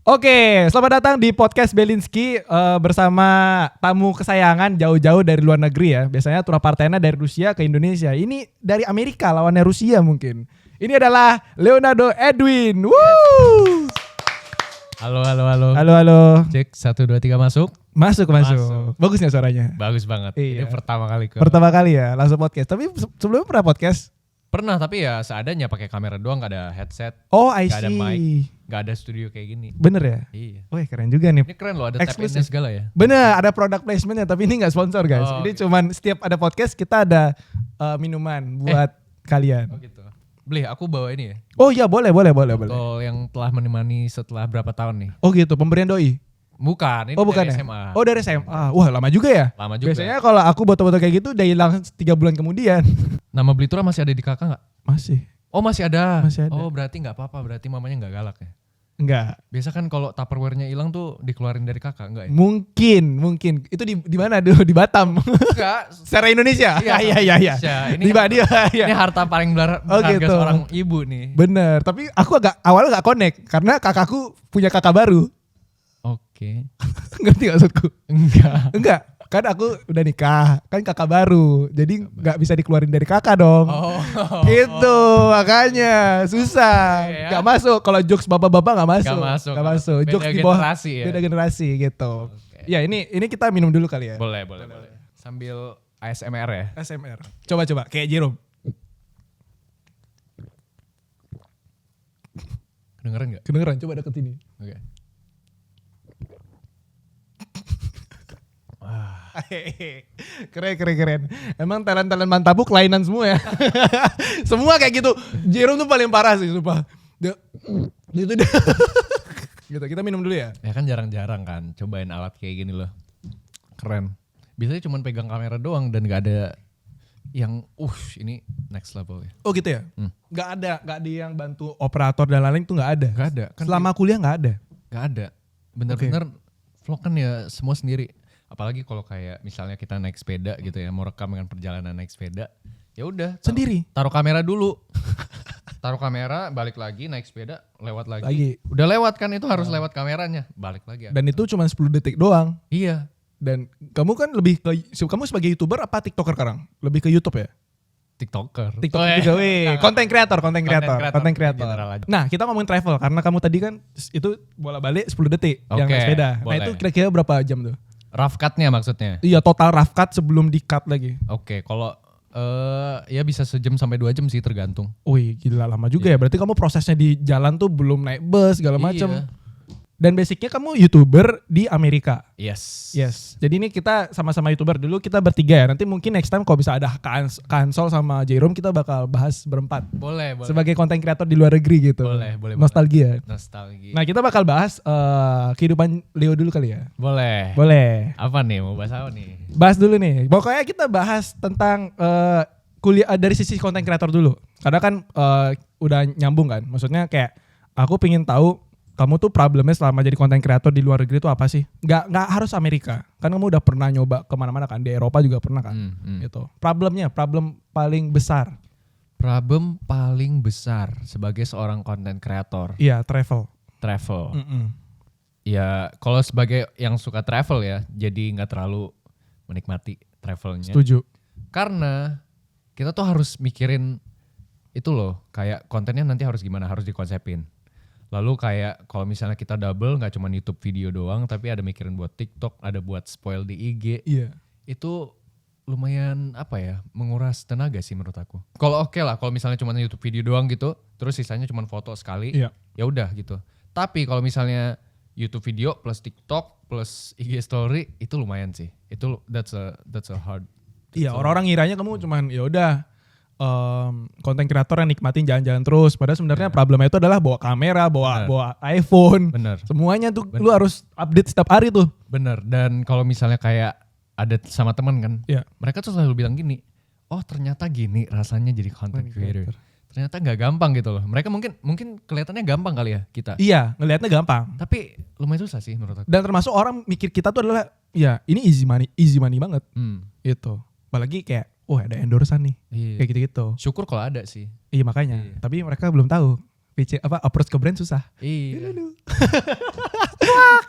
Oke, selamat datang di podcast Belinski bersama tamu kesayangan jauh-jauh dari luar negeri ya. Biasanya Tura Partena dari Rusia ke Indonesia. Ini dari Amerika lawannya Rusia mungkin. Ini adalah Leonardo Edwin. Woo! Halo. Halo. Cek 1, 2, 3 masuk. Masuk. Bagus nggak suaranya? Bagus banget. Iya. Ini pertama kali Pertama kali ya langsung podcast. Tapi sebelumnya pernah podcast? Pernah, tapi ya seadanya pakai kamera doang, gak ada headset, Oh, I gak ada see. mic, gak ada studio kayak gini. Bener ya? Iya. Wih, keren juga nih. Ini keren loh, ada Exclusive. tap-in segala ya. Bener, ada product placementnya, tapi ini nggak sponsor guys. Oh, Ini gitu. cuman setiap ada podcast kita ada minuman buat kalian. Oh gitu. Beli, aku bawa ini ya. Oh iya, boleh. Botol yang telah menemani setelah berapa tahun nih. Oh gitu, pemberian doi. Bukan, ini Oh bukan dari ya? SMA. Oh dari SMA. Wah lama juga ya. Lama juga. Biasanya kalau aku botol-botol kayak gitu udah hilang 3 bulan kemudian. Nama Beli Tura masih ada di kakak gak? Masih. Oh masih ada. Masih ada. Oh berarti gak apa-apa, berarti mamanya gak galak ya. Enggak. Biasa kan kalau Tupperware-nya hilang tuh dikeluarin dari kakak, enggak ya? Mungkin. Itu di mana dulu? Di Batam. Enggak. Secara Indonesia. Iya. Iya. Ini, Ini harta paling berharga gitu. seorang ibu nih. Bener. Tapi aku awalnya gak connect karena kakakku punya kakak baru. Oke. Ngerti gak maksudku? Enggak. Kan aku udah nikah, kan kakak baru, jadi nggak bisa dikeluarin dari kakak dong. Oh. Gitu, makanya susah, Oke, ya. nggak masuk. Kalau jokes bapak-bapak nggak masuk, Nggak masuk. Beda Jokes di bawah, generasi ya? beda generasi gitu. Oke. Ya ini kita minum dulu kali ya. Boleh. Sambil ASMR ya. ASMR. Coba kayak Jerome. Kedengeran enggak? Kedengeran? Coba deket sini. Oke. Keren. Emang talent mantabuk kelainan semua ya. Semua kayak gitu. Jerome tuh paling parah sih, sumpah. Dia gitu. Kita minum dulu ya. Ya kan jarang-jarang kan cobain alat kayak gini loh. Keren. Biasanya cuma pegang kamera doang dan gak ada yang ini next level ya. Oh gitu ya? Gak ada yang bantu operator dan lain-lain tuh gak ada? Gak ada. Kan Selama kuliah gak ada? gak ada. Bener-bener vlog kan ya semua sendiri. Apalagi kalau kayak misalnya kita naik sepeda gitu ya, mau rekam dengan perjalanan naik sepeda, ya udah Sendiri? taruh kamera dulu. Taruh kamera, balik lagi, naik sepeda, lewat lagi. Lagi. Udah lewat kan, itu harus lewat kameranya, balik lagi. Dan itu cuma 10 detik doang. Iya. Dan kamu kan lebih ke, kamu sebagai YouTuber apa TikToker sekarang? Lebih ke YouTube ya? TikToker. TikTok Oh, juga, konten kreator. General aja. Nah, kita ngomongin travel karena kamu tadi kan itu bola-balik 10 detik yang Oke, naik sepeda. Nah, boleh. itu kira-kira berapa jam tuh? Rough cut-nya maksudnya? Iya, total rough cut sebelum di-cut lagi. Oke, kalau ya bisa sejam sampai 2 jam sih tergantung. Wih, gila lama juga ya. Berarti kamu prosesnya di jalan tuh belum naik bus segala macam. Iya. Dan basicnya kamu YouTuber di Amerika. Yes. Jadi ini kita sama-sama YouTuber dulu, kita bertiga ya. Nanti mungkin next time kalau bisa ada Kansol sama Jerome kita bakal bahas berempat. Boleh. Sebagai konten kreator di luar negeri gitu. Boleh. Nostalgia. Nostalgia. Nah, kita bakal bahas kehidupan Leo dulu kali ya. Boleh. Apa nih, mau bahas apa nih? Bahas dulu nih. Pokoknya kita bahas tentang kuliah dari sisi konten kreator dulu. Karena kan udah nyambung kan. Maksudnya kayak aku pengen tahu kamu tuh problemnya selama jadi konten kreator di luar negeri itu apa sih? Nggak harus Amerika. Kan kamu udah pernah nyoba kemana-mana kan. Di Eropa juga pernah kan. Gitu. Problem paling besar. Problem paling besar sebagai seorang konten kreator. Iya, travel. Ya kalau sebagai yang suka travel ya, jadi nggak terlalu menikmati travelnya. Setuju. Karena kita tuh harus mikirin itu loh, kayak kontennya nanti harus gimana, harus dikonsepin. Lalu kayak kalau misalnya kita double, nggak cuma YouTube video doang, tapi ada mikirin buat TikTok, ada buat spoil di IG. Iya. Itu lumayan menguras tenaga sih menurut aku. Kalau oke lah, kalau misalnya cuma YouTube video doang gitu, terus sisanya cuma foto sekali, Iya. ya udah gitu. Tapi kalau misalnya YouTube video plus TikTok plus IG story itu lumayan sih. Itu that's a hard. Iya, orang-orang ngiranya kamu cuman ya udah konten kreator yang nikmatin jalan-jalan terus. Padahal sebenarnya problemnya itu adalah bawa kamera, bawa iPhone. Bener. Semuanya tuh lu harus update setiap hari tuh. Bener. Dan kalau misalnya kayak ada sama teman kan, Iya. mereka tuh selalu bilang gini, oh ternyata gini rasanya jadi content creator. Ternyata nggak gampang gitu loh. Mereka mungkin kelihatannya gampang kali ya kita. Iya, ngelihatnya gampang. Tapi lumayan susah sih menurut aku. Dan termasuk orang mikir kita tuh adalah ya ini easy money banget. Gitu. Apalagi kayak ada endorsean nih. Iya. Kayak gitu-gitu. Syukur kalau ada sih. Iya makanya. Iya. Tapi mereka belum tahu. Approach ke brand susah. Iya.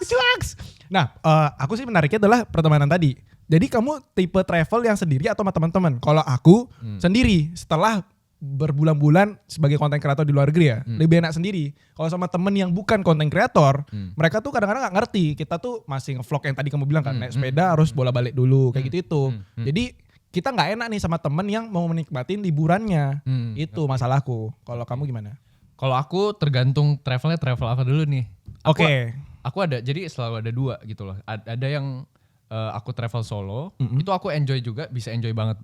Cuaks. Nah, aku sih menariknya adalah pertemanan tadi. Jadi kamu tipe travel yang sendiri atau sama teman-teman? Kalau aku sendiri setelah berbulan-bulan sebagai konten kreator di luar negeri ya, lebih enak sendiri. Kalau sama temen yang bukan konten kreator, mereka tuh kadang-kadang nggak ngerti. Kita tuh masih ngevlog yang tadi kamu bilang kan, naik sepeda harus bola-balik dulu kayak gitu itu. Jadi kita nggak enak nih sama temen yang mau menikmatin liburannya. Itu masalahku. Kalau kamu gimana? Kalau aku tergantung travel apa dulu nih. Oke. Aku ada, jadi selalu ada dua gitu loh. Ada yang aku travel solo, itu aku enjoy juga, bisa enjoy banget.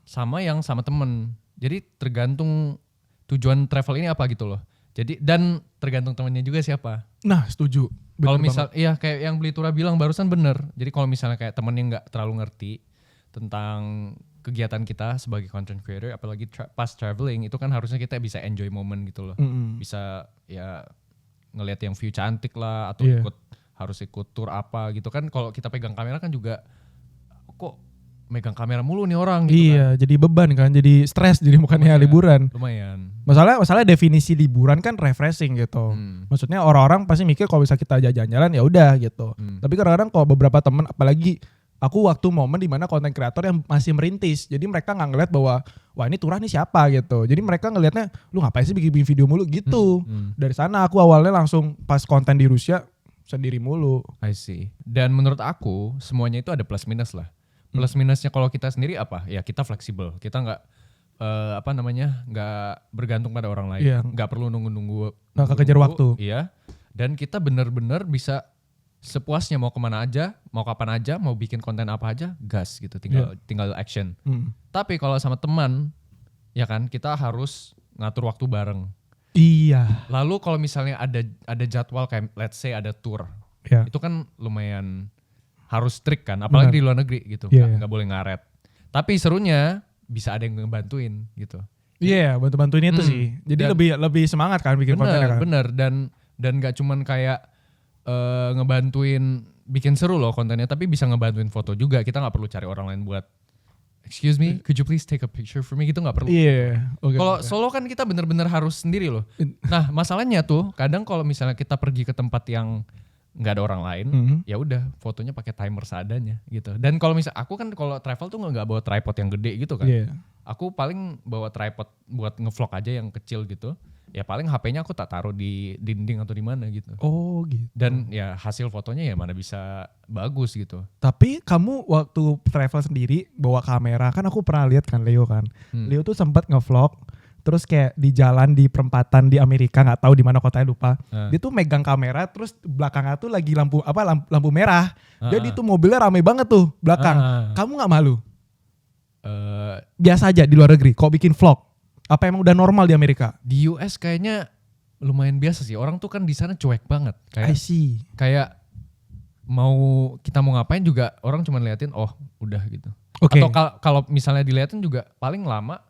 Sama yang sama temen. Jadi tergantung tujuan travel ini apa gitu loh. Jadi dan tergantung temennya juga siapa. Nah, setuju. Kalau misal, iya kayak yang Beli Tura bilang barusan bener. Jadi kalau misalnya kayak temennya nggak terlalu ngerti tentang kegiatan kita sebagai content creator, apalagi pas traveling, itu kan harusnya kita bisa enjoy moment gitu loh. Bisa ya ngelihat yang view cantik lah, atau harus ikut tour apa gitu kan. Kalau kita pegang kamera kan juga kok megang kamera mulu nih orang gitu kan. Jadi beban kan, jadi stres, jadi bukannya liburan. Lumayan. Masalah definisi liburan kan refreshing gitu. Maksudnya orang-orang pasti mikir kalau bisa kita jalan-jalan ya udah gitu. Tapi kadang-kadang kalau beberapa teman, apalagi aku waktu momen dimana konten kreator yang masih merintis, jadi mereka nggak ngeliat bahwa wah ini Turah nih siapa gitu. Jadi mereka ngelihatnya lu ngapain sih bikin video mulu gitu. Dari sana aku awalnya langsung pas konten di Rusia sendiri mulu. I see. Dan menurut aku semuanya itu ada plus minus lah. Plus minusnya kalau kita sendiri apa? Ya kita fleksibel. Kita nggak nggak bergantung pada orang lain. Nggak perlu nunggu-nunggu. Nggak kekejar waktu. Iya. Dan kita benar-benar bisa sepuasnya mau kemana aja, mau kapan aja, mau bikin konten apa aja, gas gitu. Tinggal action. Tapi kalau sama teman, ya kan kita harus ngatur waktu bareng. Iya. Lalu kalau misalnya ada jadwal kayak let's say ada tour, itu kan lumayan harus strict kan, apalagi di luar negeri gitu, nggak boleh ngaret. Tapi serunya bisa ada yang ngebantuin gitu. Iya, bantu-bantuin itu sih. Jadi lebih semangat kan bikin kontennya kan. Bener, dan nggak cuman kayak ngebantuin bikin seru loh kontennya, tapi bisa ngebantuin foto juga. Kita nggak perlu cari orang lain buat excuse me, could you please take a picture for me, gitu nggak perlu. Iya. Kalau solo kan kita bener-bener harus sendiri loh. Nah masalahnya tuh kadang kalau misalnya kita pergi ke tempat yang nggak ada orang lain, ya udah fotonya pakai timer seadanya gitu. Dan kalau misal aku kan kalau travel tuh nggak bawa tripod yang gede gitu kan. Aku paling bawa tripod buat ngevlog aja yang kecil gitu. Ya paling HP-nya aku tak taruh di dinding atau di mana gitu. Oh gitu. Dan ya hasil fotonya ya mana bisa bagus gitu. Tapi kamu waktu travel sendiri bawa kamera, kan aku pernah lihat kan Leo kan. Leo tuh sempat ngevlog. Terus kayak di jalan di perempatan di Amerika, nggak tahu di mana kotanya, lupa. Dia tuh megang kamera, terus belakangnya tuh lagi lampu merah. Jadi tuh mobilnya rame banget tuh belakang. Kamu nggak malu? Biasa aja di luar negeri. Kok bikin vlog? Apa emang udah normal di Amerika? Di US kayaknya lumayan biasa sih. Orang tuh kan di sana cuek banget. I see. Kayak kita mau ngapain juga orang cuma liatin, oh udah gitu. Okay. Atau kalau misalnya diliatin juga paling lama.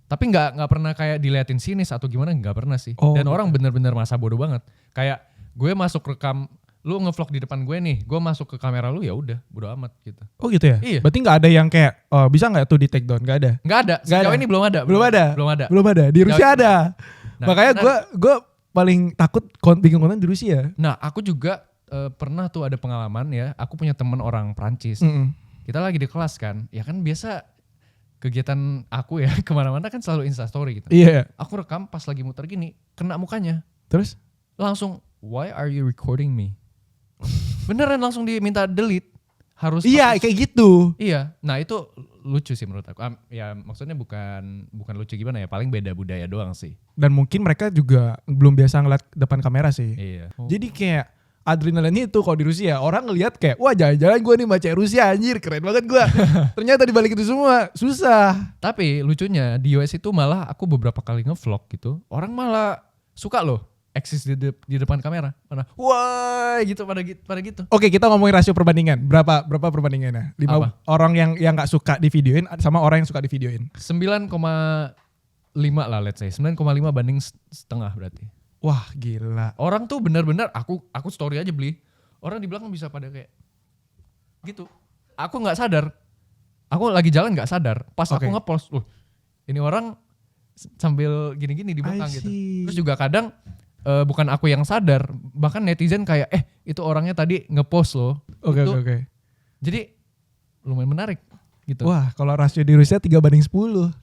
Tapi nggak pernah kayak diliatin sinis atau gimana, nggak pernah sih. Dan orang bener-bener masa bodoh banget. Kayak gue masuk rekam, lu ngevlog di depan gue nih, gue masuk ke kamera lu ya udah bodoh amat gitu. Oh gitu ya? Iya. Berarti nggak ada yang kayak bisa nggak tuh di take down? Nggak ada? Nggak ada. Sejauh ini belum ada. Belum ada. Di Rusia ada. Makanya gue paling takut bikin konten di Rusia. Nah aku juga pernah tuh ada pengalaman ya. Aku punya temen orang Prancis. Kita lagi di kelas kan. Ya kan biasa kegiatan aku ya kemana-mana kan selalu instastory gitu. Iya. Aku rekam pas lagi muter gini, kena mukanya. Terus? Langsung, why are you recording me? Beneran langsung diminta delete. Harus. Iya kayak gitu. Iya, nah itu lucu sih menurut aku. Ya maksudnya bukan lucu gimana ya, paling beda budaya doang sih. Dan mungkin mereka juga belum biasa ngeliat depan kamera sih. Iya. Jadi kayak adrenalin itu kalau di Rusia orang ngelihat kayak wah jalan-jalan gue nih macet Rusia anjir keren banget gue. Ternyata dibalik itu semua susah. Tapi lucunya di US itu malah aku beberapa kali ngevlog gitu, orang malah suka loh eksis di depan kamera. Mana wah gitu pada gitu. Oke, kita ngomongin rasio perbandingan. Berapa perbandingannya? 5 orang yang nggak suka di videoin sama orang yang suka di videoin. 9,5 lah let's say. 9,5 banding setengah berarti. Wah gila. Orang tuh benar-benar aku story aja beli. Orang di belakang bisa pada kayak gitu. Aku nggak sadar. Aku lagi jalan nggak sadar. Pas aku ngepost, ini orang sambil gini-gini di belakang gitu. Terus juga kadang bukan aku yang sadar, bahkan netizen kayak itu orangnya tadi ngepost loh. Oke, Itu- oke, oke. Jadi lumayan menarik gitu. Wah, kalau rasio di Rusia 3:10.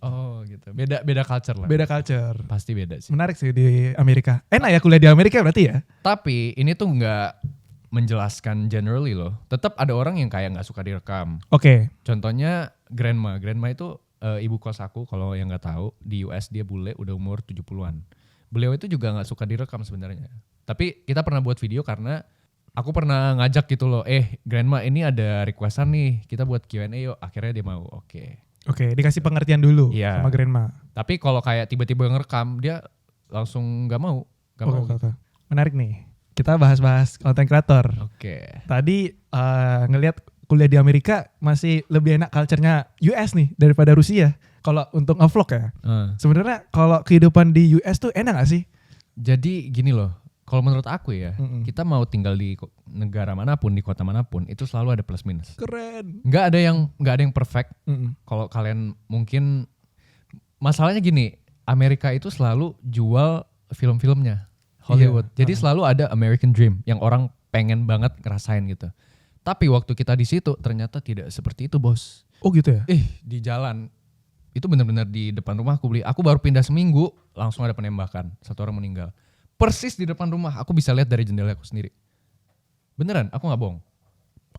Oh gitu. Beda culture lah. Beda culture. Pasti beda sih. Menarik sih di Amerika. Enak ya kuliah di Amerika berarti ya? Tapi ini tuh nggak menjelaskan generally loh. Tetap ada orang yang kayak nggak suka direkam. Oke. Contohnya grandma. Grandma itu ibu kos aku, kalau yang nggak tahu, di US dia bule udah umur 70-an. Beliau itu juga nggak suka direkam sebenarnya. Tapi kita pernah buat video karena aku pernah ngajak gitu loh, grandma ini ada requestan nih, kita buat Q&A yuk. Akhirnya dia mau, oke. Oke, dikasih pengertian dulu Iya. sama grandma. Tapi kalau kayak tiba-tiba ngerekam, dia langsung nggak mau. Nggak mau. Oke. Menarik nih. Kita bahas-bahas konten kreator. Oke. Tadi ngelihat kuliah di Amerika masih lebih enak culture-nya US nih daripada Rusia. Kalau untuk nge-vlog ya. Sebenarnya kalau kehidupan di US tuh enak gak sih? Jadi gini loh, kalau menurut aku ya, Mm-mm. kita mau tinggal di negara manapun, di kota manapun, itu selalu ada plus minus. Keren. Nggak ada yang perfect. Mm-mm. Kalau kalian mungkin masalahnya gini, Amerika itu selalu jual film-filmnya Hollywood. Iya. Jadi selalu ada American Dream yang orang pengen banget ngerasain gitu. Tapi waktu kita di situ ternyata tidak seperti itu, bos. Oh gitu ya? Di jalan itu benar-benar di depan rumah aku baru pindah seminggu langsung ada penembakan, 1 orang meninggal. Persis di depan rumah, aku bisa lihat dari jendela aku sendiri. Beneran, aku nggak bohong.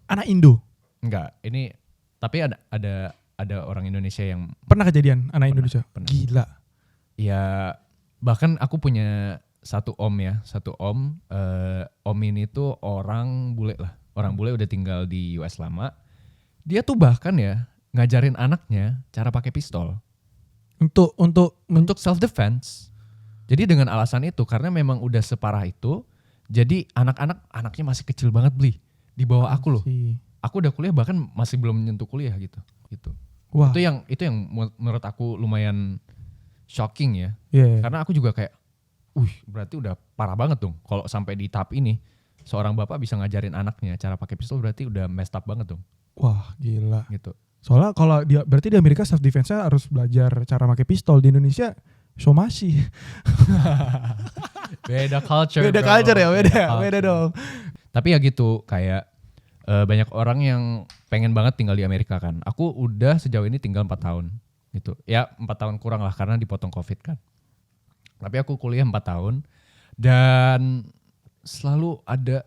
Anak Indo. Enggak, ini tapi ada orang Indonesia yang Pernah kejadian anak Indonesia? pernah. Gila. ya bahkan aku punya satu om. Om ini tuh orang bule lah. Orang bule udah tinggal di US lama. Dia tuh bahkan ya ngajarin anaknya cara pakai pistol Untuk untuk self defense. Jadi dengan alasan itu karena memang udah separah itu. Jadi anaknya masih kecil banget di bawah aku loh. Aku udah kuliah bahkan masih belum menyentuh kuliah gitu. Wah. Itu yang menurut aku lumayan shocking ya. Iya. Karena aku juga kayak, berarti udah parah banget dong. Kalau sampai di tahap ini, seorang bapak bisa ngajarin anaknya cara pakai pistol berarti udah messed up banget dong. Wah, gila. Gitu. Soalnya kalau berarti di Amerika self defense-nya harus belajar cara pakai pistol. Di Indonesia somasi. Beda culture. Beda bro. culture ya, beda culture. dong. Tapi ya gitu, kayak banyak orang yang pengen banget tinggal di Amerika kan. Aku udah sejauh ini tinggal 4 tahun gitu. Ya 4 tahun kurang lah karena dipotong COVID kan. Tapi aku kuliah 4 tahun dan selalu ada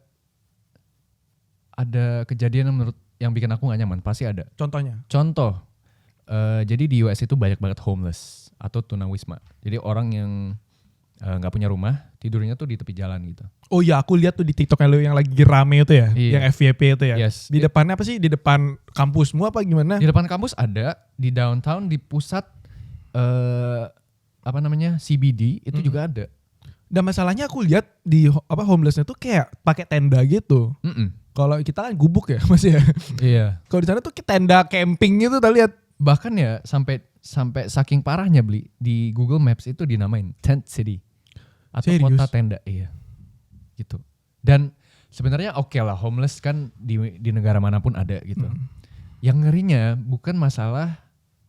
kejadian yang bikin aku gak nyaman. Pasti ada. Contohnya? Contoh, jadi di US itu banyak banget homeless atau tunawisma. Jadi orang yang nggak punya rumah, tidurnya tuh di tepi jalan gitu. Oh iya, aku lihat tuh di TikTok yang lagi rame itu ya, Iya. yang FYP itu ya. Yes. Di depannya apa sih? Di depan kampusmu apa gimana? Di depan kampus ada, di downtown, di pusat CBD itu juga ada. Dan masalahnya aku lihat di homelessnya tuh kayak pakai tenda gitu. Kalau kita kan gubuk ya, Mas ya. Iya. Kalau di sana tuh kayak tenda camping gitu, kita lihat. Bahkan ya sampai saking parahnya di Google Maps itu dinamain tent city atau Serius? kota tenda, iya. Gitu. Dan sebenarnya oke lah, homeless kan di negara manapun ada gitu. Yang ngerinya bukan masalah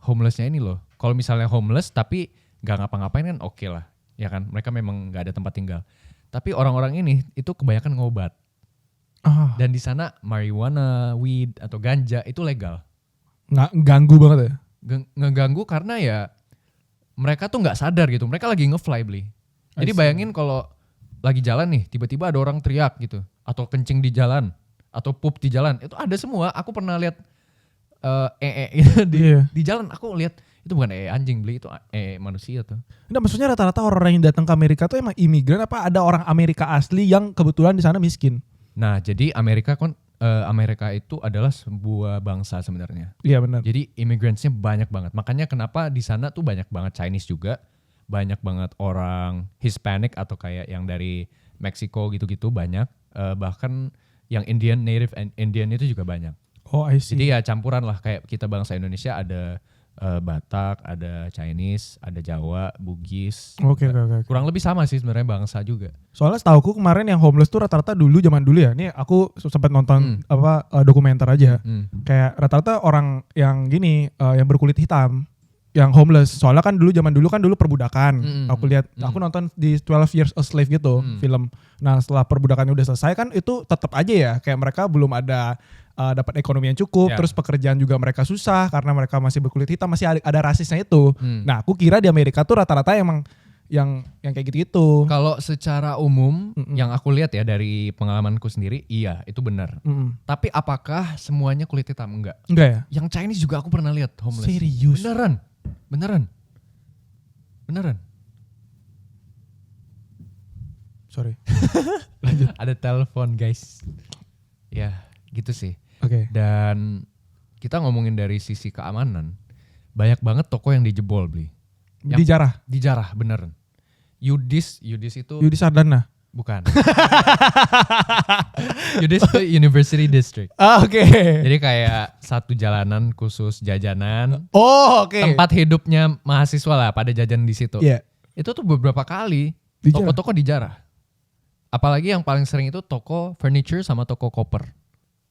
homelessnya ini loh. Kalau misalnya homeless tapi nggak ngapa-ngapain kan oke lah, ya kan? Mereka memang nggak ada tempat tinggal. Tapi orang-orang ini itu kebanyakan ngobat. Dan di sana marijuana, weed atau ganja itu legal. Nggak ganggu banget ya. Ngeganggu karena ya mereka tuh nggak sadar gitu. Mereka lagi nge-fly. Jadi bayangin kalau lagi jalan nih, tiba-tiba ada orang teriak gitu, atau kencing di jalan, atau pup di jalan. Itu ada semua. Aku pernah lihat gitu di jalan. Aku lihat itu bukan anjing itu manusia tuh. Nah, maksudnya rata-rata orang yang datang ke Amerika tuh emang imigran apa ada orang Amerika asli yang kebetulan di sana miskin? Nah, jadi Amerika itu adalah sebuah bangsa sebenarnya. Iya benar. Jadi immigrants-nya banyak banget. Makanya kenapa di sana tuh banyak banget Chinese juga, banyak banget orang Hispanic atau kayak yang dari Meksiko gitu-gitu banyak. Bahkan yang Native Indian itu juga banyak. Oh, I see. Jadi ya campuran lah, kayak kita bangsa Indonesia ada Batak, ada Chinese, ada Jawa, Bugis. Oke. Kurang lebih sama sih sebenarnya bangsa juga. Soalnya setauku kemarin yang homeless tuh rata-rata zaman dulu ya. Nih aku sempat nonton dokumenter aja. Kayak rata-rata orang yang gini yang berkulit hitam. yang homeless. Soalnya kan zaman dulu perbudakan. Aku lihat, Mm. aku nonton di 12 Years a Slave gitu, film. Nah, setelah perbudakannya udah selesai kan itu tetap aja ya kayak mereka belum ada dapat ekonomi yang cukup, Ya. terus pekerjaan juga mereka susah karena mereka masih berkulit hitam, masih ada rasisnya itu. Hmm. Nah, aku kira di Amerika tuh rata-rata emang yang kayak gitu-gitu. Kalau secara umum Mm-mm. yang aku lihat ya dari pengalamanku sendiri, iya itu benar. Mm-mm. Tapi apakah semuanya kulit hitam? Enggak. Enggak ya? Yang Chinese juga aku pernah lihat homeless. Serius? Beneran. Sorry. Ada telepon guys. Ya gitu sih. Oke. Dan kita ngomongin dari sisi keamanan, banyak banget toko yang dijebol beli. Di Jarah. Dijarah beneran. Yudis itu Yudi Sardana. bukan. Yudis itu University District. Oke. Jadi kayak satu jalanan khusus jajanan. Oh, oke. Tempat hidupnya mahasiswa lah pada jajan di situ. Iya. Itu tuh beberapa kali Dijarah. toko-toko dijarah. Apalagi yang paling sering itu toko furniture sama toko koper.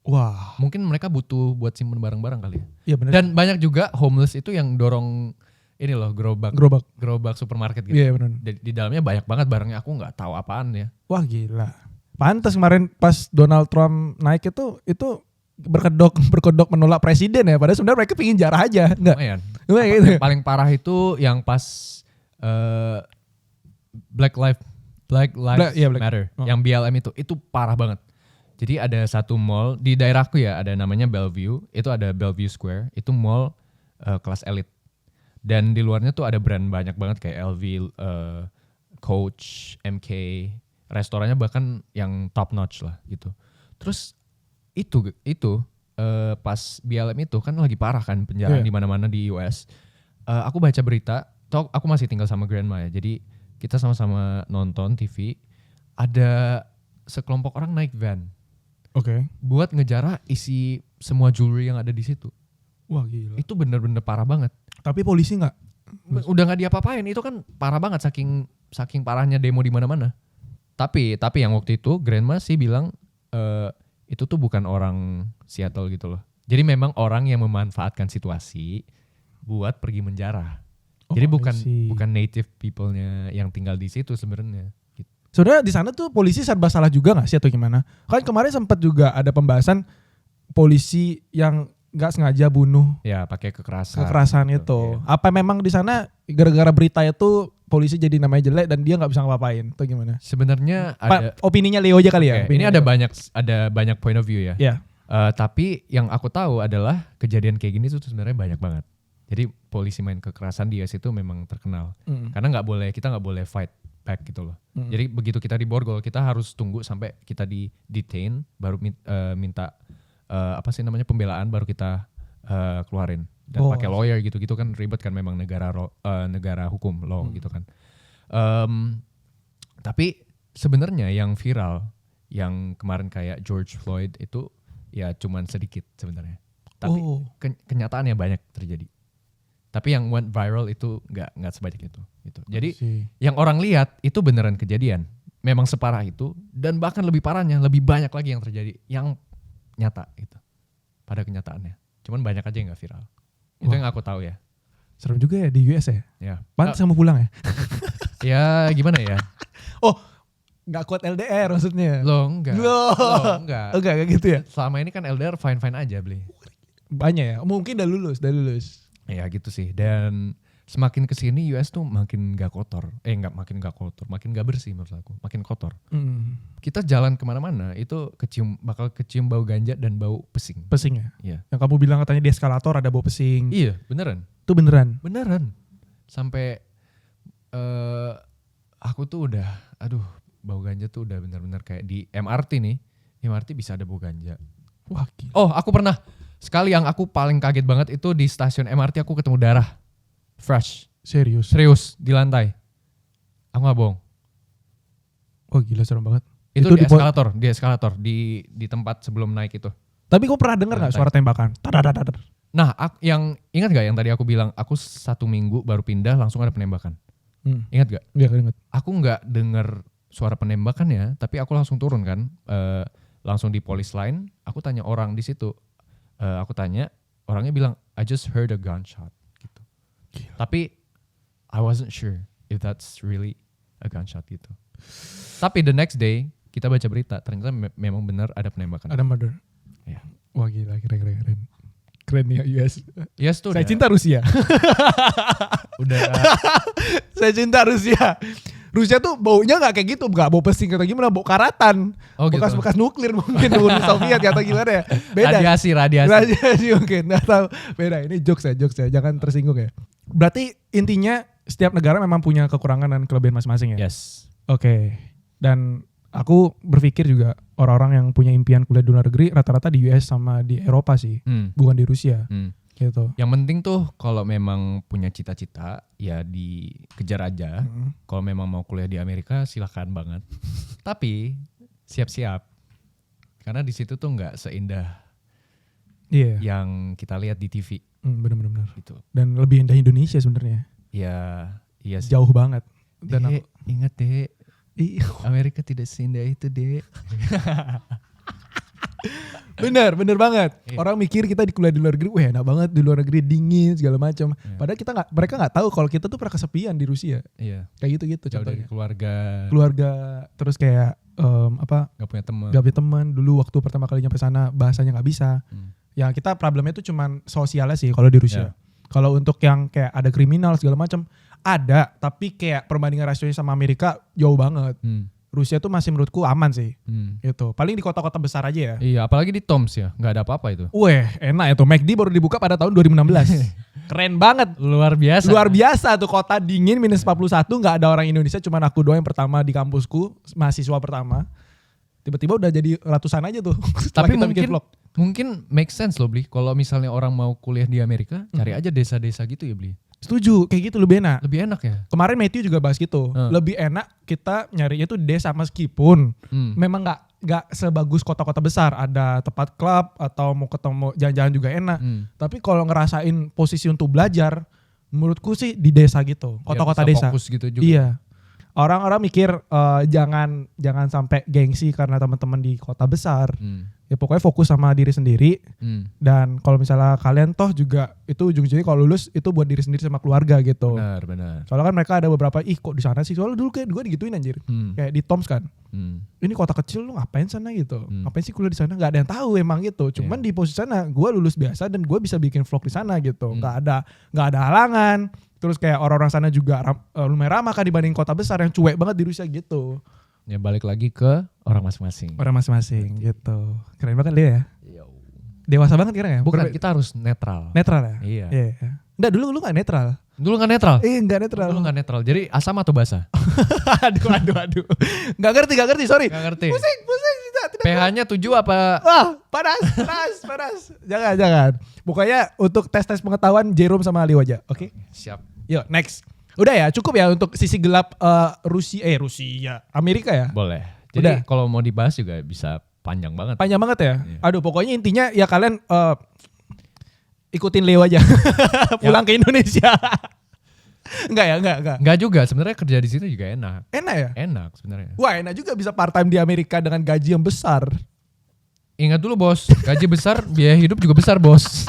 Wah. Mungkin mereka butuh buat simpen barang-barang kali ya. Iya benar. Dan banyak juga homeless itu yang dorong ini loh gerobak supermarket gitu. Iya benar. Di dalamnya banyak banget barangnya, aku nggak tahu apaan ya. Wah gila. Pantes kemarin pas Donald Trump naik itu berkedok menolak presiden ya. Padahal sebenarnya mereka pingin jarah aja. Enggak. Lumayan. Gitu. Yang paling parah itu yang pas Black Lives Matter, Oh. yang BLM itu parah banget. Jadi ada satu mall di daerahku ya, ada namanya Bellevue, itu ada Bellevue Square, itu mall kelas elit. Dan di luarnya tuh ada brand banyak banget kayak LV, Coach, MK, restorannya bahkan yang top notch lah gitu. Terus itu pas BLM itu kan lagi parah kan penjarahan di mana-mana di US. Aku baca berita, aku masih tinggal sama grandma ya. Jadi kita sama-sama nonton TV, ada sekelompok orang naik van Oke. buat ngejarah isi semua jewelry yang ada di situ. Wah gila. Itu bener-bener parah banget. Tapi polisi nggak? Udah nggak diapa-apain, itu kan parah banget saking parahnya demo di mana-mana. Tapi yang waktu itu grandma sih bilang itu tuh bukan orang Seattle gitu loh. Jadi memang orang yang memanfaatkan situasi buat pergi menjarah. Jadi bukan native people-nya yang tinggal di situ sebenarnya. Gitu. Sebenarnya di sana tuh polisi serba salah juga nggak sih atau gimana? Kan kemarin sempat juga ada pembahasan polisi yang nggak sengaja bunuh Ya pakai kekerasan itu. Iya. Apa memang di sana gara-gara berita itu polisi jadi namanya jelek dan dia nggak bisa ngapa-ngapain atau gimana? Sebenarnya ada Opininya Leo aja kali ya. Oke, ini ada banyak point of view ya. Ya. Tapi yang aku tahu adalah kejadian kayak gini tuh sebenarnya banyak banget. Jadi polisi main kekerasan di US itu memang terkenal. Karena kita nggak boleh fight back gitu loh. Jadi begitu kita diborgol, kita harus tunggu sampai kita di detain, baru minta pembelaan, baru kita keluarin. Dan pakai lawyer gitu-gitu kan ribet kan, memang negara hukum law gitu kan. Tapi sebenarnya yang viral, yang kemarin kayak George Floyd itu ya cuman sedikit sebenarnya. Tapi kenyataannya banyak terjadi. Tapi yang went viral itu nggak sebanyak itu. Gitu. Jadi yang orang lihat itu beneran kejadian, memang separah itu, dan bahkan lebih parahnya lebih banyak lagi yang terjadi yang nyata gitu. Pada kenyataannya, cuman banyak aja yang nggak viral. Itu yang aku tahu ya. Serem juga ya di US ya. Ya. Pantes kamu pulang ya? Ya gimana ya? Nggak kuat LDR maksudnya? Lo enggak. Enggak. Enggak kayak gitu ya? Selama ini kan LDR fine aja beli. Banyak ya. Mungkin udah lulus. Ya gitu sih. Dan semakin kesini US tuh makin gak kotor. Makin gak bersih menurut aku. Makin kotor. Kita jalan kemana-mana itu bakal kecium bau ganja dan bau pesing. Pesing ya? Iya. Yang kamu bilang katanya di eskalator ada bau pesing. Iya beneran. Itu beneran? Beneran. Sampai aku tuh udah, bau ganja tuh udah bener-bener kayak di MRT nih. MRT bisa ada bau ganja. Wah gila. Oh aku pernah. Sekali yang aku paling kaget banget itu di stasiun MRT aku ketemu darah. Fresh. Serius di lantai. Aku gak bohong. Oh gila serem banget. Itu di eskalator di tempat sebelum naik itu. Tapi kau pernah dengar gak suara tembakan? Tadadadadar. Nah yang ingat gak yang tadi aku bilang aku 1 minggu baru pindah langsung ada penembakan. Ingat gak? Iya ingat. Aku gak denger suara penembakan ya, tapi aku langsung turun kan. Langsung di police line, aku tanya orang di situ. Orangnya bilang I just heard a gunshot gitu. Tapi I wasn't sure if that's really a gunshot gitu. Tapi the next day kita baca berita, ternyata memang benar ada penembakan. Ada murder. Ya. Wah gila, keren. Keren ya US. Yes tuh. Saya cinta Rusia. Udah. Saya cinta Rusia. Rusia tuh baunya gak kayak gitu, gak bau pesing atau gimana, bau karatan. Oh, gitu. Bekas-bekas nuklir mungkin Uni Soviet atau gimana ya. Beda. Radiasi mungkin, gak tahu. Beda, ini jokes ya, jangan tersinggung ya. Berarti intinya setiap negara memang punya kekurangan dan kelebihan masing-masing ya? Yes. Oke. Dan aku berpikir juga orang-orang yang punya impian kuliah di luar negeri rata-rata di US sama di Eropa sih, bukan di Rusia. Gitu. Yang penting tuh kalau memang punya cita-cita ya dikejar aja. Kalau memang mau kuliah di Amerika silakan banget. Tapi siap-siap karena di situ tuh nggak seindah yang kita lihat di TV. Bener-bener. Gitu. Dan lebih indah Indonesia sebenarnya. Ya, iya sih. Jauh banget. Dan Dek, ingat dek, Amerika tidak seindah itu dek. Bener banget. Orang mikir kita di kuliah di luar negeri, wah enak banget di luar negeri, dingin segala macam. Padahal mereka nggak tahu kalau kita tuh pernah kesepian di Rusia. Iya. Kayak gitu Jauh dari contohnya. keluarga. Keluarga, terus kayak Gak punya teman. Gak punya teman. Dulu waktu pertama kali nyampe sana bahasanya nggak bisa. Ya kita problemnya tuh cuman sosialnya sih kalau di Rusia. Kalau untuk yang kayak ada kriminal segala macam ada, tapi kayak perbandingan rasionya sama Amerika jauh banget. Rusia tuh masih menurutku aman sih. Gitu. Paling di kota-kota besar aja ya. Iya, apalagi di Toms ya, nggak ada apa-apa itu. Weh, enak ya tuh. McD baru dibuka pada tahun 2016. Keren banget. Luar biasa. Luar biasa tuh, kota dingin minus 41, nggak ada orang Indonesia, cuman aku doang yang pertama di kampusku, mahasiswa pertama. Tiba-tiba udah jadi ratusan aja tuh. Tapi kita bikin vlog. mungkin make sense loh Bli. Kalau misalnya orang mau kuliah di Amerika, cari aja desa-desa gitu ya Bli. Setuju, kayak gitu lebih enak. Lebih enak ya. Kemarin Matthew juga bahas gitu. Lebih enak kita nyarinya tuh di desa meskipun memang nggak sebagus kota-kota besar. Ada tempat klub atau mau ketemu jalan-jalan juga enak. Tapi kalau ngerasain posisi untuk belajar, menurutku sih di desa gitu. Kota-kota ya, desa. Fokus gitu juga. Iya. Orang-orang mikir jangan sampai gengsi karena teman-teman di kota besar. Ya pokoknya fokus sama diri sendiri. Dan kalau misalnya kalian toh juga itu ujung-ujungnya kalau lulus itu buat diri sendiri sama keluarga gitu. Benar. Soalnya kan mereka ada beberapa kok di sana sih. Soalnya dulu kayak gue digituin anjir. Kayak di Toms kan. Ini kota kecil lu ngapain sana gitu. Ngapain sih kuliah di sana? Gak ada yang tahu emang gitu. Cuman di posisi sana gue lulus biasa dan gue bisa bikin vlog di sana gitu. Gak ada halangan. Terus kayak orang-orang sana juga lumayan ramah kan dibanding kota besar yang cuek banget di Rusia gitu. Ya balik lagi ke orang masing-masing. Orang masing-masing gitu. Keren banget dia ya. Dewasa banget kira ya? Bukan, kita harus netral. Netral ya? Iya. Nggak, dulu lu gak netral. Dulu gak netral? Nggak netral. Dulu gak netral. Jadi asam atau basah? aduh. Gak ngerti, sorry. Gak ngerti. Pusing. pH-nya 7 apa? Panas. Jangan. Pokoknya untuk tes pengetahuan Jerome sama Ali aja. Oke? Siap. Yuk, next. Udah ya, cukup ya untuk sisi gelap Rusia, Amerika ya? Boleh. Jadi kalau mau dibahas juga bisa panjang banget. Panjang banget ya? Iya. Aduh, pokoknya intinya ya kalian ikutin Leo aja. Pulang ke Indonesia. Enggak. Enggak juga, sebenarnya kerja di sini juga enak. Enak ya? Enak sebenarnya. Wah, enak juga bisa part time di Amerika dengan gaji yang besar. Ingat dulu bos, gaji besar, biaya hidup juga besar bos.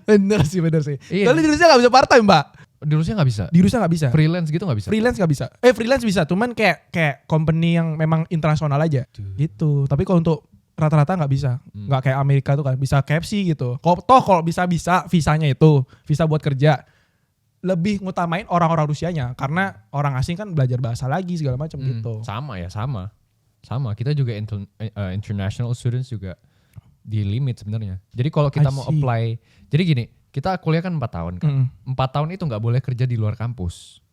bener sih. Iya. Soalnya di Rusia gak bisa part time, Mbak. Di Rusia gak bisa? Di Rusia gak bisa. Freelance gitu gak bisa? Freelance gak bisa. Freelance bisa, cuman kayak company yang memang internasional aja. Gitu. Tapi kalau untuk rata-rata gak bisa. Gak kayak Amerika tuh kan, bisa KFC gitu. Kalau bisa visanya itu, visa buat kerja. Lebih ngutamain orang-orang Rusianya. Karena orang asing kan belajar bahasa lagi segala macam gitu. Sama. Kita juga international students juga di limit sebenarnya. Jadi kalau kita mau apply, jadi gini, kita kuliah kan 4 tahun kan. 4 tahun itu nggak boleh kerja di luar kampus.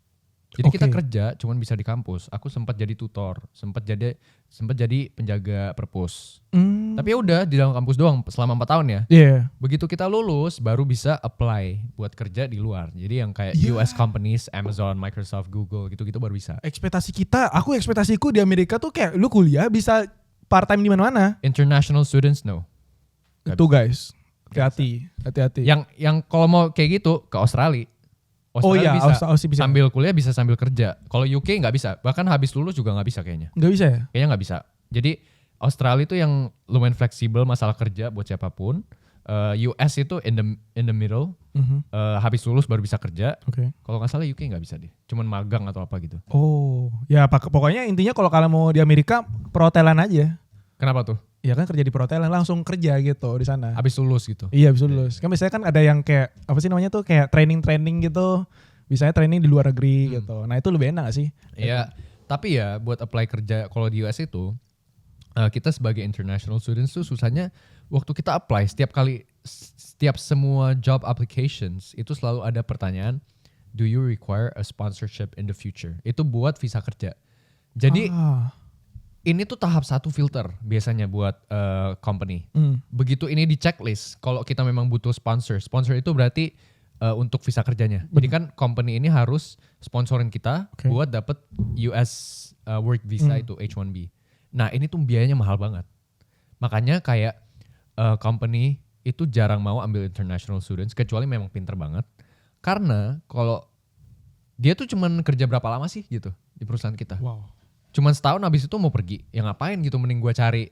Jadi kita kerja cuman bisa di kampus. Aku sempat jadi tutor, sempat jadi penjaga perpus. Tapi ya udah di dalam kampus doang selama 4 tahun ya. Iya. Begitu kita lulus baru bisa apply buat kerja di luar. Jadi yang kayak US companies, Amazon, Microsoft, Google gitu-gitu baru bisa. Ekspektasiku di Amerika tuh kayak lu kuliah bisa part time di mana-mana. International students no. Itu guys. Hati-hati. Yang kalau mau kayak gitu ke Australia. Australia bisa. Sambil kuliah bisa sambil kerja. Kalau UK nggak bisa. Bahkan habis lulus juga nggak bisa kayaknya. Nggak bisa ya? Kayaknya nggak bisa. Jadi Australia itu yang lumayan fleksibel masalah kerja buat siapapun. US itu in the middle, habis lulus baru bisa kerja. Oke. Kalau nggak salah UK nggak bisa deh, cuman magang atau apa gitu. Oh, ya pokoknya intinya kalau kalian mau di Amerika perhotelan aja. Kenapa tuh? Ya kan kerja di perhotelan langsung kerja gitu di sana. Habis lulus gitu. Iya bisa lulus. Kan biasanya kan ada yang kayak apa sih namanya tuh kayak training gitu. Biasanya training di luar negeri gitu. Nah itu lebih enak gak sih? Iya, tapi ya buat apply kerja kalau di US itu kita sebagai international students tuh susahnya waktu kita apply setiap semua job applications itu selalu ada pertanyaan, do you require a sponsorship in the future? Itu buat visa kerja. Jadi ini tuh tahap 1 filter biasanya buat company. Begitu ini di checklist, kalau kita memang butuh sponsor itu berarti untuk visa kerjanya. Jadi kan company ini harus sponsorin kita buat dapet US work visa itu H1B. Nah ini tuh biayanya mahal banget. Makanya kayak company itu jarang mau ambil international students kecuali memang pinter banget. Karena kalau dia tuh cuman kerja berapa lama sih gitu di perusahaan kita. Wow. Cuman setahun habis itu mau pergi. Ya ngapain gitu, mending gue cari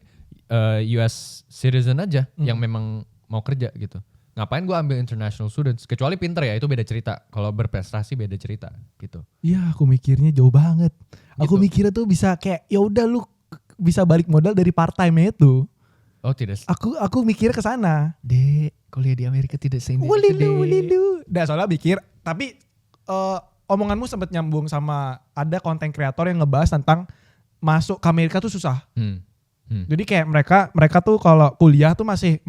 US citizen aja yang memang mau kerja gitu. Ngapain gue ambil international students? Kecuali pinter ya, itu beda cerita. Kalau berprestasi beda cerita gitu. Iya aku mikirnya jauh banget. Aku Gitu. mikirnya tuh bisa kayak ya udah lu bisa balik modal dari part time itu. Oh tidak. Aku mikir ke sana. Dek, kuliah di Amerika tidak seindah itu, Wulilu. Nah soalnya mikir, tapi omonganmu sempat nyambung sama ada konten kreator yang ngebahas tentang masuk ke Amerika tuh susah. Jadi kayak mereka tuh kalau kuliah tuh masih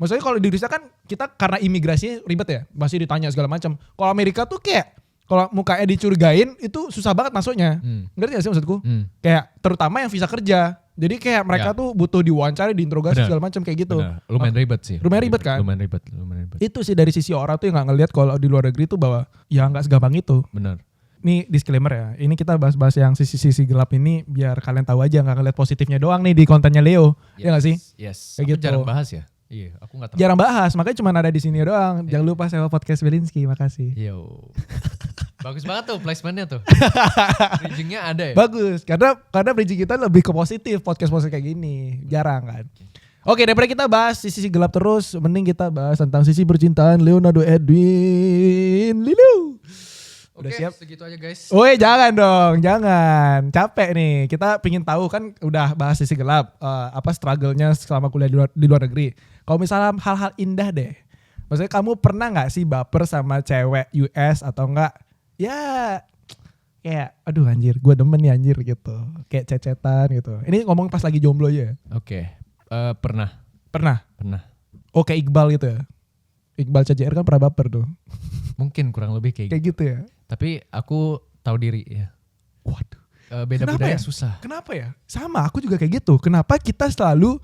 maksudnya kalau di Indonesia kan kita karena imigrasinya ribet ya, masih ditanya segala macam. Kalau Amerika tuh kayak kalau mukanya dicurigain itu susah banget masuknya. Ngerti gak sih maksudku? Kayak terutama yang visa kerja. Jadi kayak mereka tuh butuh diwawancara, diinterogasi segala macam kayak gitu. Benar. Lumayan ribet sih. Lumayan ribet kan? Lumayan ribet. Itu sih dari sisi orang tuh yang gak ngelihat kalau di luar negeri tuh bahwa ya gak segampang itu. Benar. Ini disclaimer ya, ini kita bahas-bahas yang sisi-sisi gelap ini biar kalian tahu aja, gak ngeliat positifnya doang nih di kontennya Leo. Ya gak sih? Yes. Kayak Aku gitu. jarang bahas ya. Iya, aku gak tahu. Jarang bahas, makanya cuma ada di sini doang. Jangan lupa sewa podcast Belinsky, makasih. Yo. Bagus banget tuh placementnya tuh. Bridgingnya ada ya? Bagus, karena bridging kita lebih ke positif, podcast kayak gini. Jarang kan. Oke, daripada kita bahas sisi gelap terus, mending kita bahas tentang sisi percintaan Leonardo Edwin Lilu. Udah siap? Segitu aja guys. Woi jangan dong, jangan. Capek nih, kita pingin tahu kan udah bahas sisi gelap, apa struggle-nya selama kuliah di luar negeri. Kalau misalnya hal-hal indah deh, maksudnya kamu pernah gak sih baper sama cewek US atau enggak? Ya kayak aduh anjir, gue demen nih anjir gitu. Kayak cecetan gitu. Ini ngomong pas lagi jomblo aja. Oke. Pernah. Pernah? Pernah. Oh kayak Iqbal gitu ya? Iqbal CJR kan pernah baper tuh. Mungkin kurang lebih kayak gitu. Kayak gitu ya? Tapi aku tahu diri ya. Waduh. Beda Kenapa budaya ya? susah. Kenapa ya? Sama, aku juga kayak gitu. Kenapa kita selalu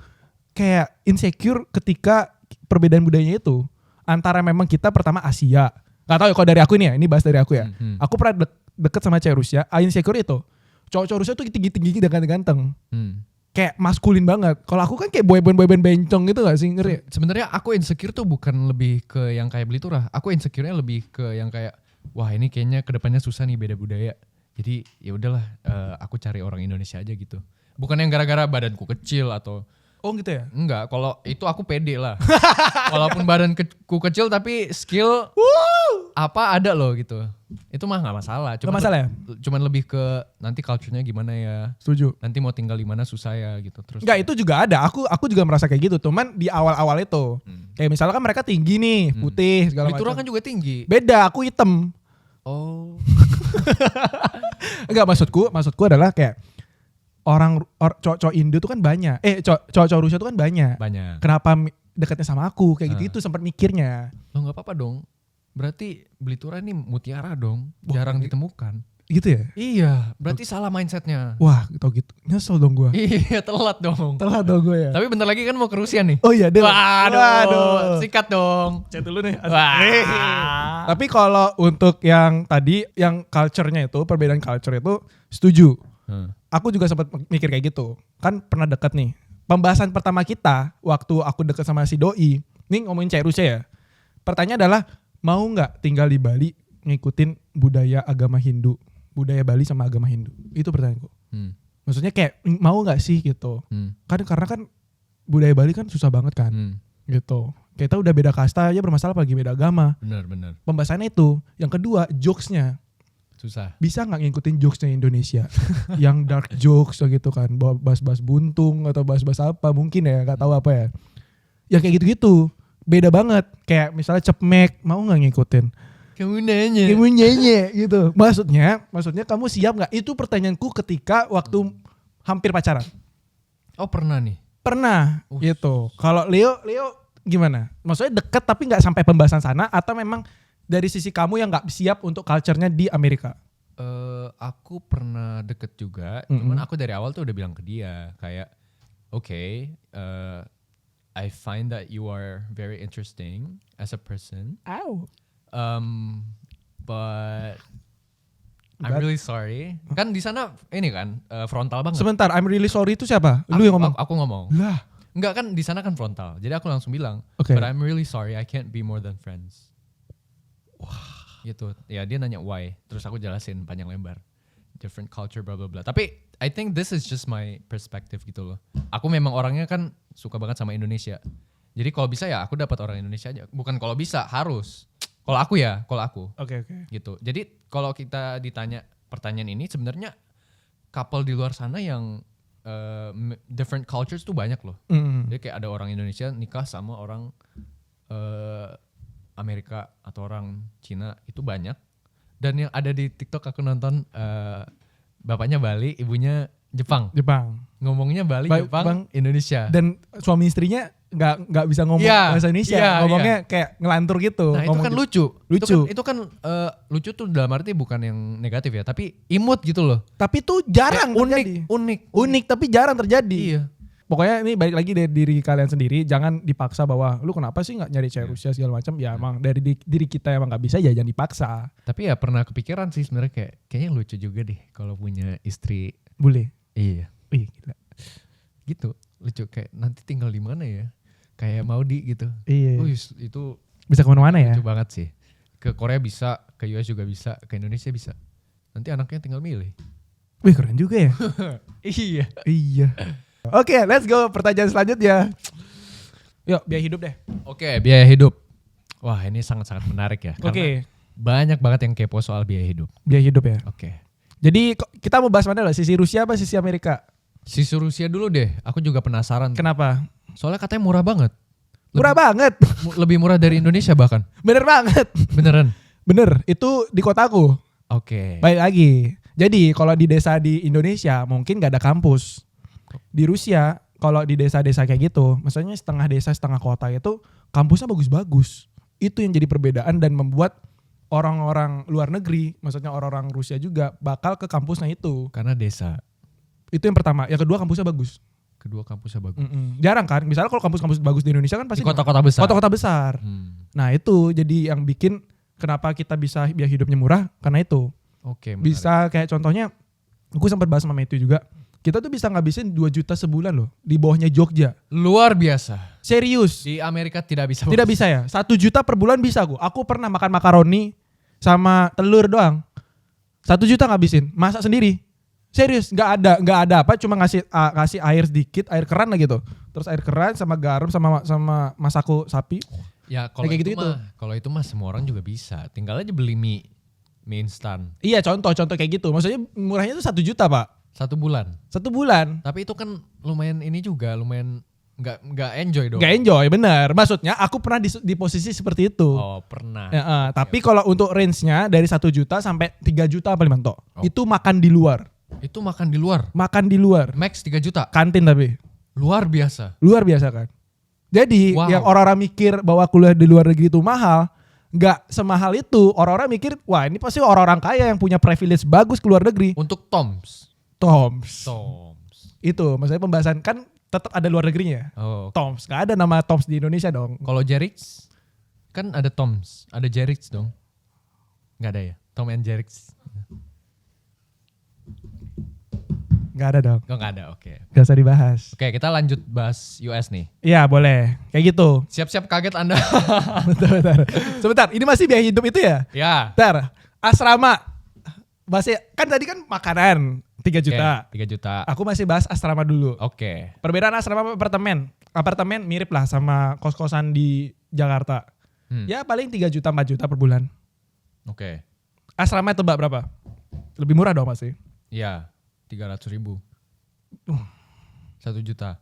kayak insecure ketika perbedaan budayanya itu? Antara memang kita pertama Asia. Gak tahu ya kalau dari aku ini ya, ini bahas dari aku ya. Aku pernah deket sama cewek Rusia, insecure itu. Cowok-cowok Rusia tuh tinggi-tinggi dan ganteng-ganteng. Kayak maskulin banget. Kalau aku kan kayak boyband bencong gitu gak sih? Ngeri. Sebenarnya aku insecure tuh bukan lebih ke yang kayak beli turah. Aku insecure-nya lebih ke yang kayak wah ini kayaknya kedepannya susah nih beda budaya. Jadi ya udahlah aku cari orang Indonesia aja gitu. Bukan yang gara-gara badanku kecil atau Oh gitu ya? enggak, kalau itu aku pede lah. Walaupun badanku kecil tapi skill apa ada loh gitu. Itu mah gak masalah. Gak masalah ya? Cuman lebih ke nanti culture-nya gimana ya. Setuju. Nanti mau tinggal di mana susah ya gitu. Terus Enggak, itu juga ada. Aku juga merasa kayak gitu. Cuman di awal-awal itu. Kayak misalnya kan mereka tinggi nih, putih segala Beli turah macam. kan juga tinggi. Beda, aku hitam. Oh. Enggak, maksudku adalah kayak cowok-cowok Indo tuh kan banyak. Cowok-cowok Rusia tuh kan banyak. Banyak. Kenapa dekatnya sama aku kayak gitu? Itu sempat mikirnya. Lo gak apa-apa dong. Berarti beli turah ini mutiara dong. Jarang ditemukan. Gitu ya? Iya. Berarti salah mindsetnya. Wah, tau gitu. Nyesel dong gue. Iya telat dong. Telat dong gue ya. Tapi bentar lagi kan mau ke Rusia nih. Oh iya, deh. Waduh. Sikat dong. Chat dulu nih. Wah. Tapi kalau untuk yang tadi, yang culture-nya itu, perbedaan culture itu setuju. Aku juga sempat mikir kayak gitu. Kan pernah deket nih. Pembahasan pertama kita waktu aku deket sama si Doi. Ini ngomongin cewek Rusia ya. Pertanyaan adalah mau gak tinggal di Bali ngikutin budaya agama Hindu. Budaya Bali sama agama Hindu. Itu pertanyaanku. Maksudnya kayak mau gak sih gitu. Karena kan budaya Bali kan susah banget kan. gitu. Kita udah beda kasta aja bermasalah apalagi beda agama. Benar. Pembahasannya itu. Yang kedua, jokesnya. Susah. Bisa nggak ngikutin jokesnya Indonesia? Yang dark jokes gitu kan, bahas-bahas buntung atau bahas-bahas apa mungkin ya, nggak tahu apa ya. Yang kayak gitu-gitu, beda banget. Kayak misalnya Cepmek, mau nggak ngikutin? Kamu nanya. Kamu nyanyi gitu. Maksudnya kamu siap nggak? Itu pertanyaanku ketika waktu hampir pacaran. Oh pernah nih. Pernah gitu. Kalau Leo gimana? Maksudnya deket tapi nggak sampai pembahasan sana atau memang dari sisi kamu yang nggak siap untuk culture-nya di Amerika? Aku pernah deket juga, cuman aku dari awal tuh udah bilang ke dia kayak, okay, I find that you are very interesting as a person, but I'm really sorry. Kan di sana ini kan frontal banget. Sebentar, I'm really sorry itu siapa? Lu yang ngomong? Aku ngomong. Lah. Enggak kan di sana kan frontal. Jadi aku langsung bilang, Okay. but I'm really sorry, I can't be more than friends. Wah, gitu. Ya dia nanya why, terus aku jelasin panjang lebar. Different culture bla bla bla. Tapi I think this is just my perspective gitu loh. Aku memang orangnya kan suka banget sama Indonesia. Jadi kalau bisa ya aku dapat orang Indonesia aja. Bukan kalau bisa, harus. Kalau aku. Oke. Gitu. Jadi kalau kita ditanya pertanyaan ini sebenarnya couple di luar sana yang different cultures tuh banyak loh. Jadi kayak ada orang Indonesia nikah sama orang Amerika atau orang Cina itu banyak. Dan yang ada di TikTok aku nonton bapaknya Bali, ibunya Jepang. Ngomongnya Bali, Jepang, Indonesia. Dan suami istrinya nggak bisa ngomong bahasa Indonesia. Ngomongnya kayak ngelantur gitu. Nah itu kan lucu. Lucu. Itu kan lucu tuh dalam arti bukan yang negatif ya, tapi imut gitu loh. Tapi tuh jarang terjadi. Unik tapi jarang terjadi. Iya. Pokoknya ini balik lagi dari diri kalian sendiri, jangan dipaksa bahwa lu kenapa sih nggak nyari cewek Rusia segala macam. Ya emang dari diri kita emang nggak bisa, ya jangan dipaksa. Tapi ya pernah kepikiran sih sebenarnya kayaknya lucu juga deh kalau punya istri bule. Iya. Wih gila. Gitu lucu, kayak nanti tinggal di mana ya, kayak Maudi gitu. Iya. Itu bisa kemana-mana ya. Lucu banget sih. Ke Korea bisa, ke US juga bisa, ke Indonesia bisa. Nanti anaknya tinggal milih. Wih keren juga ya. Iya. Oke, let's go pertanyaan selanjutnya. Yuk, biaya hidup deh. Oke, biaya hidup. Wah, ini sangat-sangat menarik ya. Oke. Banyak banget yang kepo soal biaya hidup. Biaya hidup ya. Oke. Jadi kita mau bahas mana lah? Sisi Rusia apa sisi Amerika? Sisi Rusia dulu deh. Aku juga penasaran. Kenapa? Soalnya katanya murah banget. Banget. Lebih murah dari Indonesia bahkan. Bener banget. Beneran? Bener, itu di kotaku. Oke. Baik lagi. Jadi kalau di desa di Indonesia mungkin gak ada kampus. Di Rusia kalau di desa-desa kayak gitu, maksudnya setengah desa setengah kota itu kampusnya bagus-bagus. Itu yang jadi perbedaan dan membuat orang-orang luar negeri, maksudnya orang-orang Rusia juga bakal ke kampusnya itu. Karena desa. Itu yang pertama. Yang kedua kampusnya bagus. Jarang kan? Misalnya kalau kampus-kampus bagus di Indonesia kan pasti di kota-kota besar. Kota-kota besar. Nah itu jadi yang bikin kenapa kita bisa biaya hidupnya murah karena itu. Oke. Bisa kayak contohnya, aku sempat bahas sama itu juga. Kita tuh bisa ngabisin 2 juta sebulan loh di bawahnya Jogja. Luar biasa. Serius. Di Amerika tidak bisa. Tidak bisa ya. 1 juta per bulan bisa aku. Aku pernah makan makaroni sama telur doang. 1 juta ngabisin. Masak sendiri. Serius, nggak ada apa, cuma ngasih air sedikit, air keran lah gitu. Terus air keran sama garam sama masako sapi. Ya kalau kayak itu mah, kalau itu mah semua orang juga bisa. Tinggal aja beli mie instan. Iya, contoh kayak gitu. Maksudnya murahnya tuh 1 juta, Pak. 1 bulan. 1 bulan. Tapi itu kan lumayan ini juga, lumayan nggak enjoy dong. Nggak enjoy, bener. Maksudnya aku pernah di posisi seperti itu. Oh, pernah. Ya, tapi kalau untuk range-nya dari 1 juta sampai 3 juta apa Limanto? Itu makan di luar. Itu makan di luar. Makan di luar. Max 3 juta. Kantin tapi. Luar biasa. Luar biasa kan. Jadi yang orang-orang mikir bahwa kuliah di luar negeri itu mahal, nggak semahal itu. Orang-orang mikir, wah ini pasti orang-orang kaya yang punya privilege bagus ke luar negeri. Untuk Toms. Itu maksudnya pembahasan kan tetap ada luar negerinya. Oh. Toms, nggak ada nama Toms di Indonesia dong. Kalau Jerry's kan ada Toms, ada Jerry's dong. Nggak ada ya? Tom and Jerry's. Nggak ada dong. Oh, nggak ada, oke. Gak usah dibahas. Oke, kita lanjut bahas US nih. Iya boleh, kayak gitu. Siap-siap kaget Anda. Bentar. Sebentar, ini masih biaya hidup itu ya? Ya. Bentar, asrama. Masih, kan tadi kan makanan 3 juta. Oke, 3 juta. Aku masih bahas asrama dulu. Oke. Perbedaan asrama sama apartemen. apartemen mirip lah sama kos-kosan di Jakarta. Ya paling 3 juta 4 juta per bulan. Oke. Asrama tebak berapa? Lebih murah dong pasti. Iya, 300.000. 1 juta.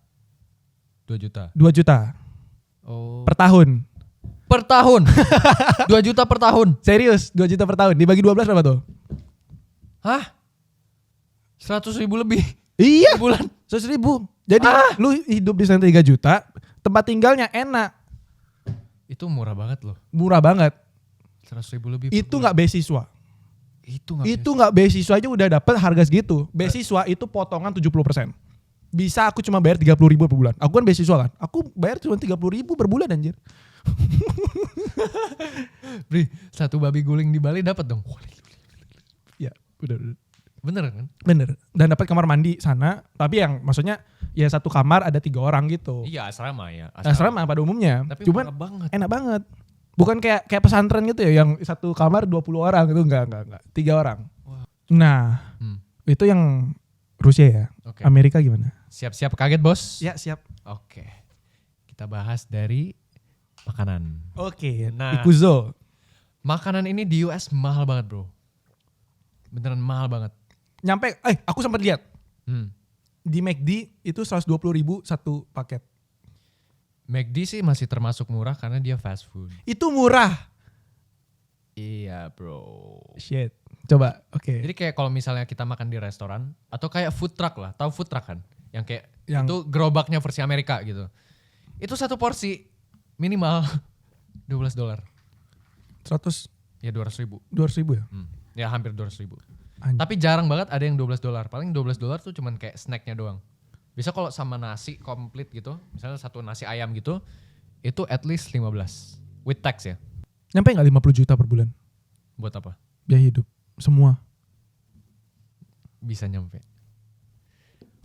2 juta. 2 juta Oh. per tahun. Per tahun. 2 juta per tahun. Serius, 2 juta per tahun. Dibagi 12 berapa tuh? Hah? 100.000 lebih Iya, bulan. 100.000. Jadi lu hidup di sana 3 juta, tempat tinggalnya enak, Itu murah banget loh. murah banget. 100.000 lebih. per Itu bulan. nggak beasiswa. Itu Nggak beasiswa aja udah dapat harga segitu. Beasiswa itu potongan 70%. Bisa aku cuma bayar 30.000 per bulan. Aku kan beasiswa kan. Aku bayar cuma 30.000 per bulan anjir. Bri, satu babi guling di Bali dapat dong. Ya, udah. Bener kan? Bener. Dan dapat kamar mandi sana. Tapi yang maksudnya ya satu kamar ada 3 orang gitu. Iya, asrama ya. Asrama pada umumnya. Tapi Cuman murah banget. enak banget. Bukan kayak pesantren gitu ya yang satu kamar 20 orang itu enggak. 3 orang. Wah. Nah, itu yang Rusia ya. Oke. Amerika gimana? Siap-siap kaget, Bos? Ya, siap. Oke. Kita bahas dari makanan. Oke, Nah. Ikuzo. Makanan ini di US mahal banget, Bro. Beneran mahal banget. Nyampe, aku sempat lihat. Hmm. Di McD itu 120.000 satu paket. McD sih masih termasuk murah karena dia fast food. Itu murah. Iya, Bro. Shit. Coba, oke. Jadi kayak kalau misalnya kita makan di restoran atau kayak food truck lah, tahu food truck kan? Yang kayak itu gerobaknya versi Amerika gitu. Itu satu porsi minimal $12. 100, Ya 200.000. 200.000 ya? Ya hampir 200.000. Anjir. Tapi jarang banget ada yang $12. Paling $12 tuh cuman kayak snacknya doang. Bisa kalau sama nasi komplit gitu, misalnya satu nasi ayam gitu, itu at least 15 with tax ya. Nyampe gak 50 juta per bulan? Buat apa? Biaya hidup. Semua. Bisa nyampe.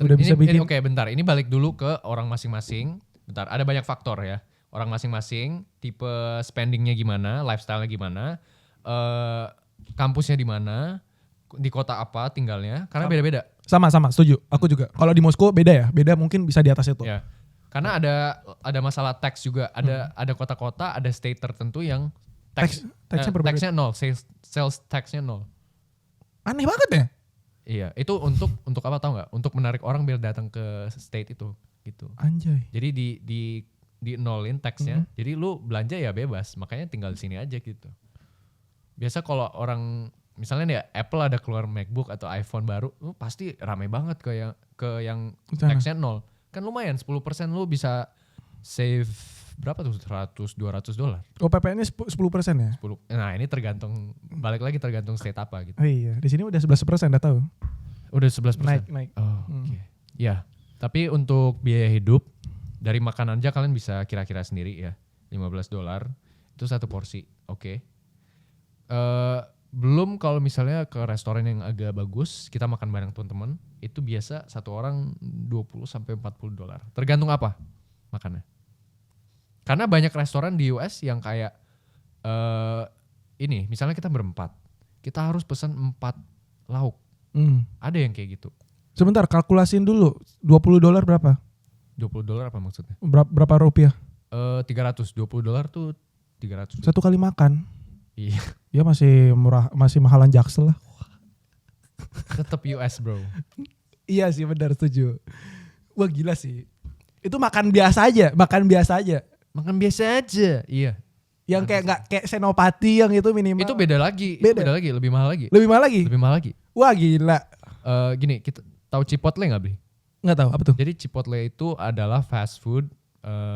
Udah bisa bikin. Oke, bentar. Ini balik dulu ke orang masing-masing. Bentar, ada banyak faktor ya. Orang masing-masing, tipe spendingnya gimana, lifestyle-nya gimana, kampusnya di mana, di kota apa tinggalnya, karena beda-beda. Sama, setuju. Aku juga. Kalau di Moskow beda ya. Beda mungkin bisa di atas itu. Ya. Karena ada masalah tax juga. Ada kota-kota, ada state tertentu yang Taxnya berbeda. taxnya nol, sales taxnya nol. Aneh banget ya? Iya, itu untuk apa tahu nggak? Untuk menarik orang biar datang ke state itu, gitu. Anjay. Jadi di nolin taxnya, jadi lu belanja ya bebas, makanya tinggal di sini aja gitu. Biasa kalau orang misalnya nih Apple ada keluar MacBook atau iPhone baru, lu pasti rame banget ke yang taxnya nol. Kan lumayan 10% lu bisa save berapa tuh? $100-200. Oh, PPN-nya 10% ya? 10. Nah, ini balik lagi tergantung state apa gitu. Oh iya, di sini udah 11%, udah tahu. Udah 11%. Naik. Oh, oke. Ya, tapi untuk biaya hidup dari makanan aja kalian bisa kira-kira sendiri ya. $15 itu satu porsi. Oke. Belum kalau misalnya ke restoran yang agak bagus, kita makan bareng teman-teman, itu biasa satu orang $20-40. Tergantung apa makannya. Karena banyak restoran di US yang kayak ini, misalnya kita berempat, kita harus pesan 4 lauk. Ada yang kayak gitu. Sebentar, kalkulasin dulu. $20 berapa? $20 apa maksudnya? Berapa rupiah? 300. $20 tuh 300. Satu kali makan. Iya. Ya masih murah, masih mahalan Jaksel lah. Tetap US, bro. Iya sih, benar, setuju. Wah, gila sih. Itu makan biasa aja. Makan biasa aja. Iya. Yang kayak nggak kayak Senopati yang itu minimal. Itu beda lagi. Beda. Beda lagi, lebih mahal lagi. Lebih mahal lagi? Lebih mahal lagi. Wah, gila. Gini, kita tahu Chipotle nggak, Bli? Nggak tahu, apa tuh? Jadi Chipotle itu adalah fast food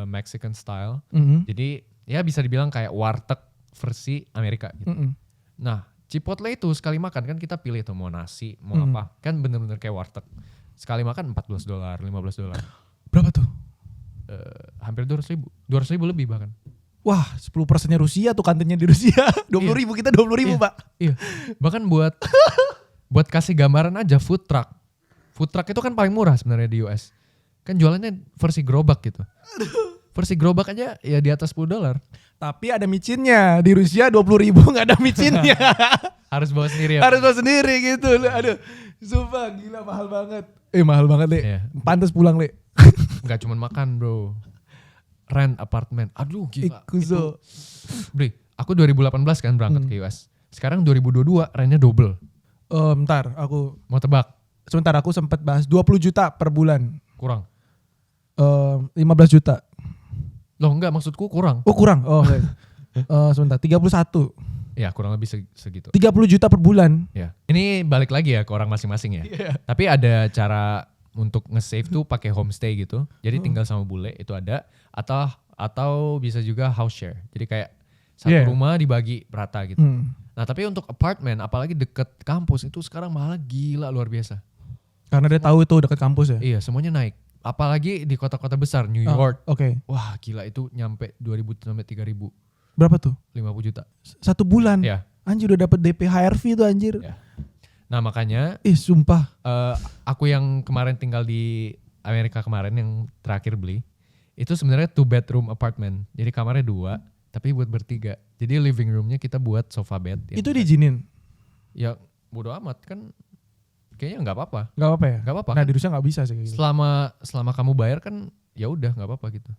Mexican style. Jadi ya bisa dibilang kayak warteg versi Amerika gitu. Nah, Chipotle itu sekali makan kan kita pilih tuh mau nasi, mau apa. Kan bener-bener kayak warteg. Sekali makan $14, $15. Berapa tuh? Hampir 200.000. 200.000 lebih bahkan. Wah, 10%-nya Rusia tuh kantinnya di Rusia. 20.000, kita 20.000, Pak. Iya. Bahkan buat kasih gambaran aja food truck. Food truck itu kan paling murah sebenarnya di US. Kan jualannya versi gerobak gitu. Versi gerobak aja ya di atas $10. Tapi ada micinnya. Di Rusia 20.000 nggak ada micinnya. Harus bawa sendiri ya. Harus bawa sendiri gitu. Aduh, sumpah gila mahal banget. Mahal banget, Le. Iya. Pantes pulang, Le. Nggak cuma makan, bro. rent apartemen. Aduh gila. Ikuzo. Bri, aku 2018 kan berangkat ke US. Sekarang 2022 rentnya double. Bentar, Mau tebak? sebentar aku sempat bahas 20 juta per bulan. Kurang. 15 juta. Loh enggak, maksudku kurang. Oh kurang. Oh sebentar, 31. Ya kurang lebih segitu. 30 juta per bulan. Ya. Ini balik lagi ya ke orang masing-masing ya. Iya. Tapi ada cara untuk nge-save tuh pakai homestay gitu. Jadi tinggal sama bule itu ada, atau bisa juga house share. Jadi kayak satu rumah dibagi rata gitu. Nah, tapi untuk apartemen apalagi deket kampus itu sekarang malah gila luar biasa. Karena dia tahu itu dekat kampus ya. Iya, semuanya naik. Apalagi di kota-kota besar, New York. Oke. Wah, gila itu nyampe 2.000 sampai 3.000. Berapa tuh? 50 juta. 1 bulan. Ya. Anjir udah dapet DP HRV tuh anjir. Ya. Nah, makanya Sumpah. aku yang kemarin tinggal di Amerika kemarin yang terakhir beli itu sebenarnya 2 bedroom apartment. Jadi kamarnya 2 tapi buat bertiga. Jadi living roomnya kita buat sofa bed. Itu diizinin? Ya bodo amat kan, kayaknya nggak apa-apa. Nggak apa-apa ya? Nggak apa-apa. Nah Kan? di Rusia nggak bisa sih kayak gitu. Selama kamu bayar kan ya udah nggak apa-apa gitu.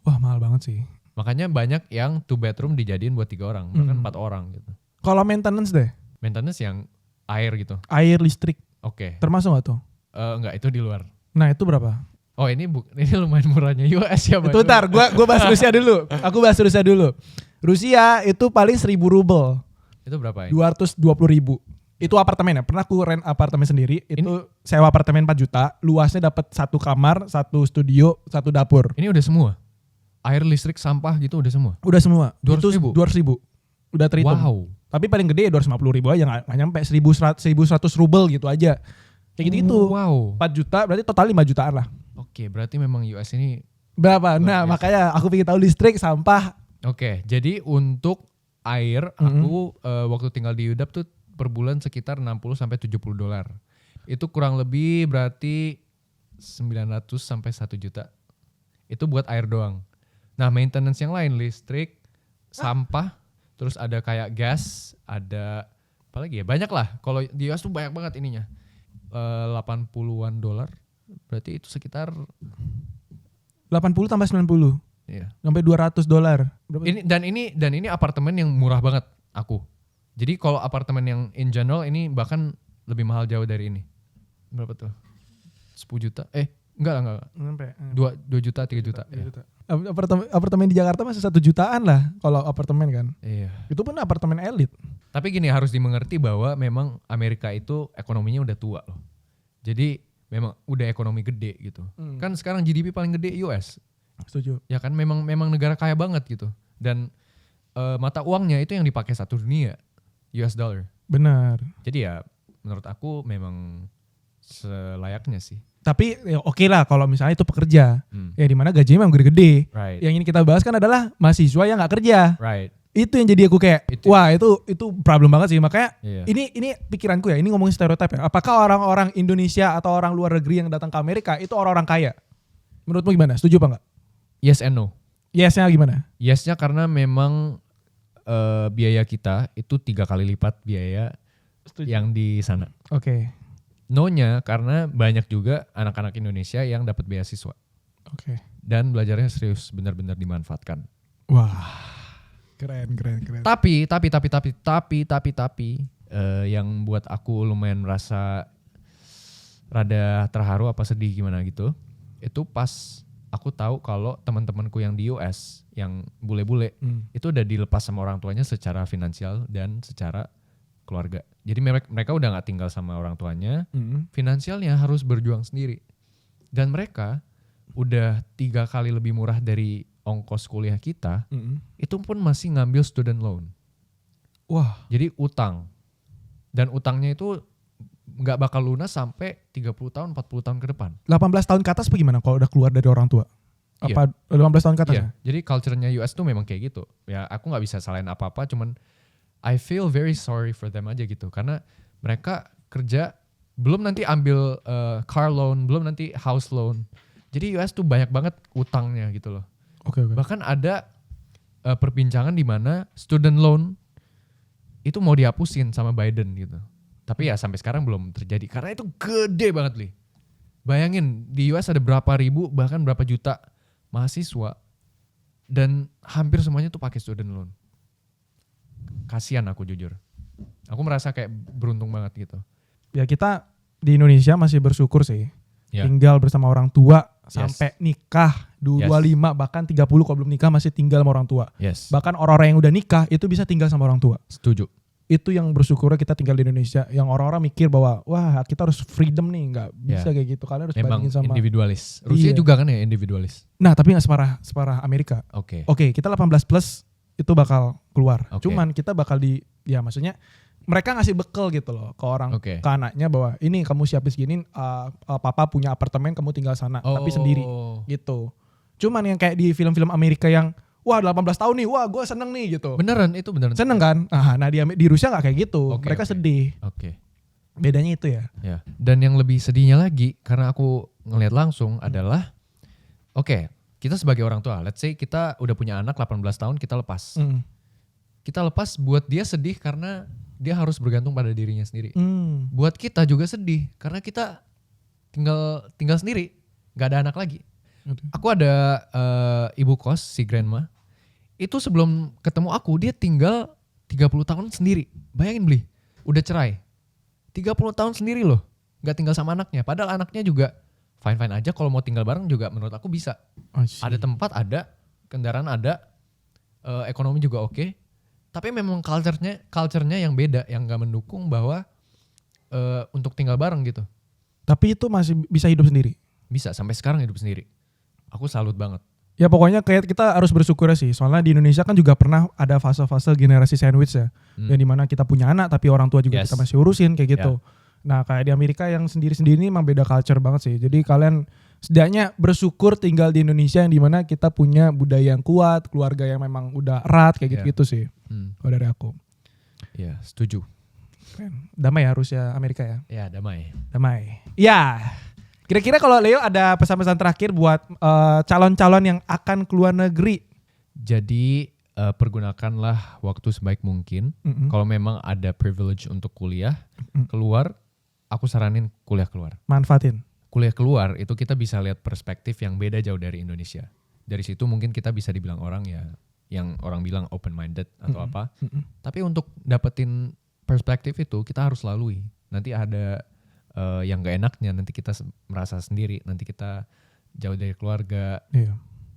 Wah mahal banget sih. Makanya banyak yang 2 bedroom dijadiin buat 3 orang, bahkan 4 orang gitu. Kalau maintenance deh, Maintenance yang air gitu. air, listrik, Oke. termasuk nggak tuh? Enggak, itu di luar. Nah itu berapa? Oh ini lumayan murahnya US ya. Itu ntar, gue bahas Rusia dulu. Aku bahas Rusia dulu. Rusia itu paling 1.000 rubel. Itu berapa ini? 220.000. Itu apartemen ya. Pernah aku rent apartemen sendiri. Itu sewa apartemen 4 juta. Luasnya dapat 1 kamar, 1 studio, 1 dapur. Ini udah semua? Air, listrik, sampah gitu udah semua? Udah semua. 200.000? 200.000. Udah terhitung. Wow. Tapi paling gede ya 250.000 aja. Gak nyampe 1.100 rubel gitu aja. Kayak gitu-gitu. Wow. 4 juta berarti total 5 jutaan lah. Oke, berarti memang US ini. Berapa? Nah makanya aku pengen tahu listrik, sampah. Oke, jadi untuk air aku waktu tinggal di UDAP tuh per bulan sekitar 60 sampai 70 dolar. Itu kurang lebih berarti 900 sampai 1 juta. Itu buat air doang. Nah, maintenance yang lain, listrik, sampah, terus ada kayak gas, ada apa lagi ya? Banyak lah. Kalau di US tuh banyak banget ininya. 80-an dolar. Berarti itu sekitar 80 tambah 90. iya. Sampai 200 dolar. Ini apartemen yang murah banget aku. Jadi kalau apartemen yang in general ini bahkan lebih mahal jauh dari ini. Berapa tuh? 10 juta? Enggak. Sampai 2 juta, 3 juta. 3 Iya. juta. Apartemen di Jakarta masih 1 jutaan lah kalau apartemen kan. Iya. Itu pun apartemen elit. Tapi gini, harus dimengerti bahwa memang Amerika itu ekonominya udah tua loh. Jadi memang udah ekonomi gede gitu. Kan sekarang GDP paling gede US. Setuju. Ya kan memang negara kaya banget gitu. Dan mata uangnya itu yang dipakai satu dunia, US dollar. Benar. Jadi ya menurut aku memang selayaknya sih. Tapi ya oke lah kalau misalnya itu pekerja. Hmm. Ya dimana gajinya memang gede-gede. Right. Yang ini kita bahas kan adalah mahasiswa yang gak kerja. Right. Itu yang jadi aku kayak, wah itu problem banget sih. Makanya Iya. ini pikiranku ya, ini ngomongin stereotip ya. Apakah orang-orang Indonesia atau orang luar negeri yang datang ke Amerika itu orang-orang kaya? Menurutmu gimana? Setuju apa enggak? Yes and no. Yes-nya gimana? Yes-nya karena memang biaya kita itu 3 kali lipat biaya yang di sana. Oke. No-nya karena banyak juga anak-anak Indonesia yang dapat beasiswa. Oke. Dan belajarnya serius, benar-benar dimanfaatkan. Wah. Keren. Tapi yang buat aku lumayan merasa rada terharu apa sedih gimana gitu. Itu pas aku tahu kalau teman-temanku yang di US yang bule-bule itu udah dilepas sama orang tuanya secara finansial dan secara keluarga. Jadi mereka udah nggak tinggal sama orang tuanya, finansialnya harus berjuang sendiri. Dan mereka udah 3 kali lebih murah dari ongkos kuliah kita, itu pun masih ngambil student loan. Wah. Jadi utang. Dan utangnya itu nggak bakal lunas sampai 30 tahun, 40 tahun ke depan. 18 tahun ke atas bagaimana kalau udah keluar dari orang tua? Apa 18 tahun ke atas? Iya. Jadi culture-nya US tuh memang kayak gitu. Ya aku nggak bisa salahin apa-apa, cuman I feel very sorry for them aja gitu. Karena mereka kerja, belum nanti ambil car loan, belum nanti house loan. Jadi US tuh banyak banget utangnya gitu loh. Oke. Bahkan ada perbincangan di mana student loan itu mau dihapusin sama Biden gitu. Tapi ya sampai sekarang belum terjadi karena itu gede banget Li. Bayangin di US ada berapa ribu bahkan berapa juta mahasiswa Dan hampir semuanya tuh pakai student loan. Kasian aku jujur. Aku merasa kayak beruntung banget gitu. Ya kita di Indonesia masih bersyukur sih. Ya. Tinggal bersama orang tua Yes. sampai nikah 25 bahkan 30 kalau belum nikah masih tinggal sama orang tua. Yes. Bahkan orang-orang yang udah nikah itu bisa tinggal sama orang tua. Setuju. Itu yang bersyukurnya kita tinggal di Indonesia. Yang orang-orang mikir bahwa wah kita harus freedom nih, nggak bisa kayak gitu. Kalian harus Memang bandingin sama. individualis. Rusia Iya. juga kan ya individualis. Nah tapi nggak separah Amerika. Oke. Oke, kita 18 plus itu bakal keluar. Oke. Cuman kita bakal ya maksudnya mereka ngasih bekal gitu loh ke orang, Oke. ke anaknya bahwa ini kamu siapin segini, papa punya apartemen kamu tinggal sana, tapi sendiri gitu. Cuman yang kayak di film-film Amerika yang wah 18 tahun nih, wah gue seneng nih gitu. Beneran itu beneran. Seneng kan? Nah di Rusia nggak kayak gitu, Oke, mereka oke. sedih. Oke. Bedanya itu ya. Ya. Dan yang lebih sedihnya lagi karena aku ngelihat langsung adalah oke, kita sebagai orang tua, let's say kita udah punya anak 18 tahun kita lepas. Kita lepas buat dia sedih karena dia harus bergantung pada dirinya sendiri. Buat kita juga sedih karena kita tinggal sendiri, nggak ada anak lagi. Aku ada ibu kos si grandma. Itu sebelum ketemu aku dia tinggal 30 tahun sendiri. Bayangin Bli, udah cerai. 30 tahun sendiri loh, nggak tinggal sama anaknya. Padahal anaknya juga fine-fine aja kalau mau tinggal bareng juga menurut aku bisa. Ada tempat, ada kendaraan, ada ekonomi juga oke. Tapi memang culture-nya yang beda, yang nggak mendukung bahwa untuk tinggal bareng gitu. Tapi itu masih bisa hidup sendiri. Bisa sampai sekarang hidup sendiri. Aku salut banget. Ya pokoknya kayak kita harus bersyukur sih. Soalnya di Indonesia kan juga pernah ada fase-fase generasi sandwich ya. Yang dimana kita punya anak tapi orang tua juga kita masih urusin kayak gitu. Nah kayak di Amerika yang sendiri-sendiri ini emang beda culture banget sih. Jadi kalian setidaknya bersyukur tinggal di Indonesia yang dimana kita punya budaya yang kuat, keluarga yang memang udah erat kayak gitu-gitu sih. Kalau dari aku. Ya setuju. Keren. Damai ya Rusia Amerika ya. Ya damai. Damai. Ya. Kira-kira kalau Leo ada pesan-pesan terakhir buat calon-calon yang akan keluar negeri. Jadi pergunakanlah waktu sebaik mungkin. Kalau memang ada privilege untuk kuliah keluar, aku saranin kuliah keluar. Manfaatin. Kuliah keluar itu kita bisa lihat perspektif yang beda jauh dari Indonesia. Dari situ mungkin kita bisa dibilang orang ya, yang orang bilang open minded atau apa. Tapi untuk dapetin perspektif itu kita harus lalui. Nanti ada yang gak enaknya, nanti kita merasa sendiri, nanti kita jauh dari keluarga,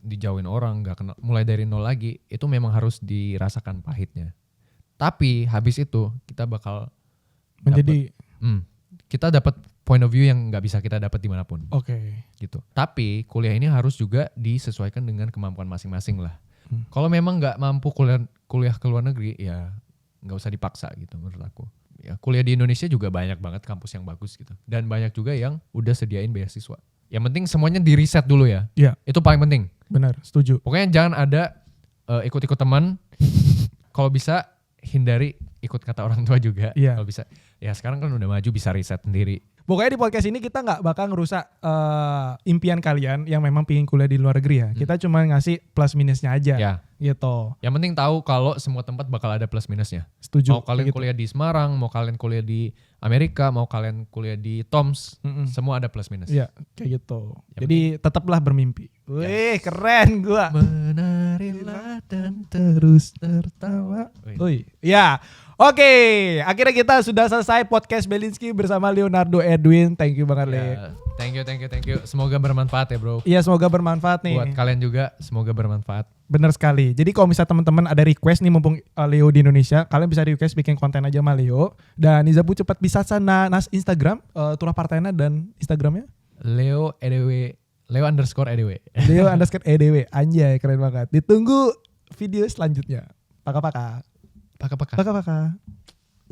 dijauhin orang, gak kenal, mulai dari nol lagi. Itu memang harus dirasakan pahitnya. Tapi habis itu kita bakal menjadi kita dapat point of view yang nggak bisa kita dapat dimanapun. Oke. Gitu. Tapi kuliah ini harus juga disesuaikan dengan kemampuan masing-masing lah. Kalau memang nggak mampu kuliah ke luar negeri, ya nggak usah dipaksa gitu menurut aku. Ya, kuliah di Indonesia juga banyak banget kampus yang bagus gitu. Dan banyak juga yang udah sediain beasiswa. Yang penting semuanya di riset dulu ya. Iya. Itu paling penting. Benar, setuju. Pokoknya jangan ada ikut-ikut teman. Kalau bisa hindari ikut kata orang tua juga. Iya. Kalau bisa. Ya sekarang kan udah maju bisa riset sendiri. Pokoknya di podcast ini kita nggak bakal ngerusak impian kalian yang memang pingin kuliah di luar negeri ya. Kita cuma ngasih plus minusnya aja. Ya. Gitu. Yang penting tahu kalau semua tempat bakal ada plus minusnya. Setuju. Mau kalian gitu. kuliah di Semarang, mau kalian kuliah di Amerika, mau kalian kuliah di Toms, semua ada plus minus. Iya, kayak gitu. Jadi tetaplah bermimpi. Wih, keren gua. Menarilah dan Terus tertawa. Wih. Ya. Oke, akhirnya kita sudah selesai podcast Belinski bersama Leonardo Edwin. Thank you banget, Le. Ya, thank you. Semoga bermanfaat ya, bro. Iya, semoga bermanfaat nih. Buat kalian juga semoga bermanfaat. Bener sekali. Jadi kalau misalnya teman-teman ada request nih mumpung Leo di Indonesia, kalian bisa request bikin konten aja sama Leo. Dan Nizabu cepat bisa sana Instagram, Turah Partena dan Instagramnya? Leo EDW, Leo_EDW. Leo_EDW. Anjay, keren banget. Ditunggu video selanjutnya. Paka-paka. Paka-paka. Paka-paka.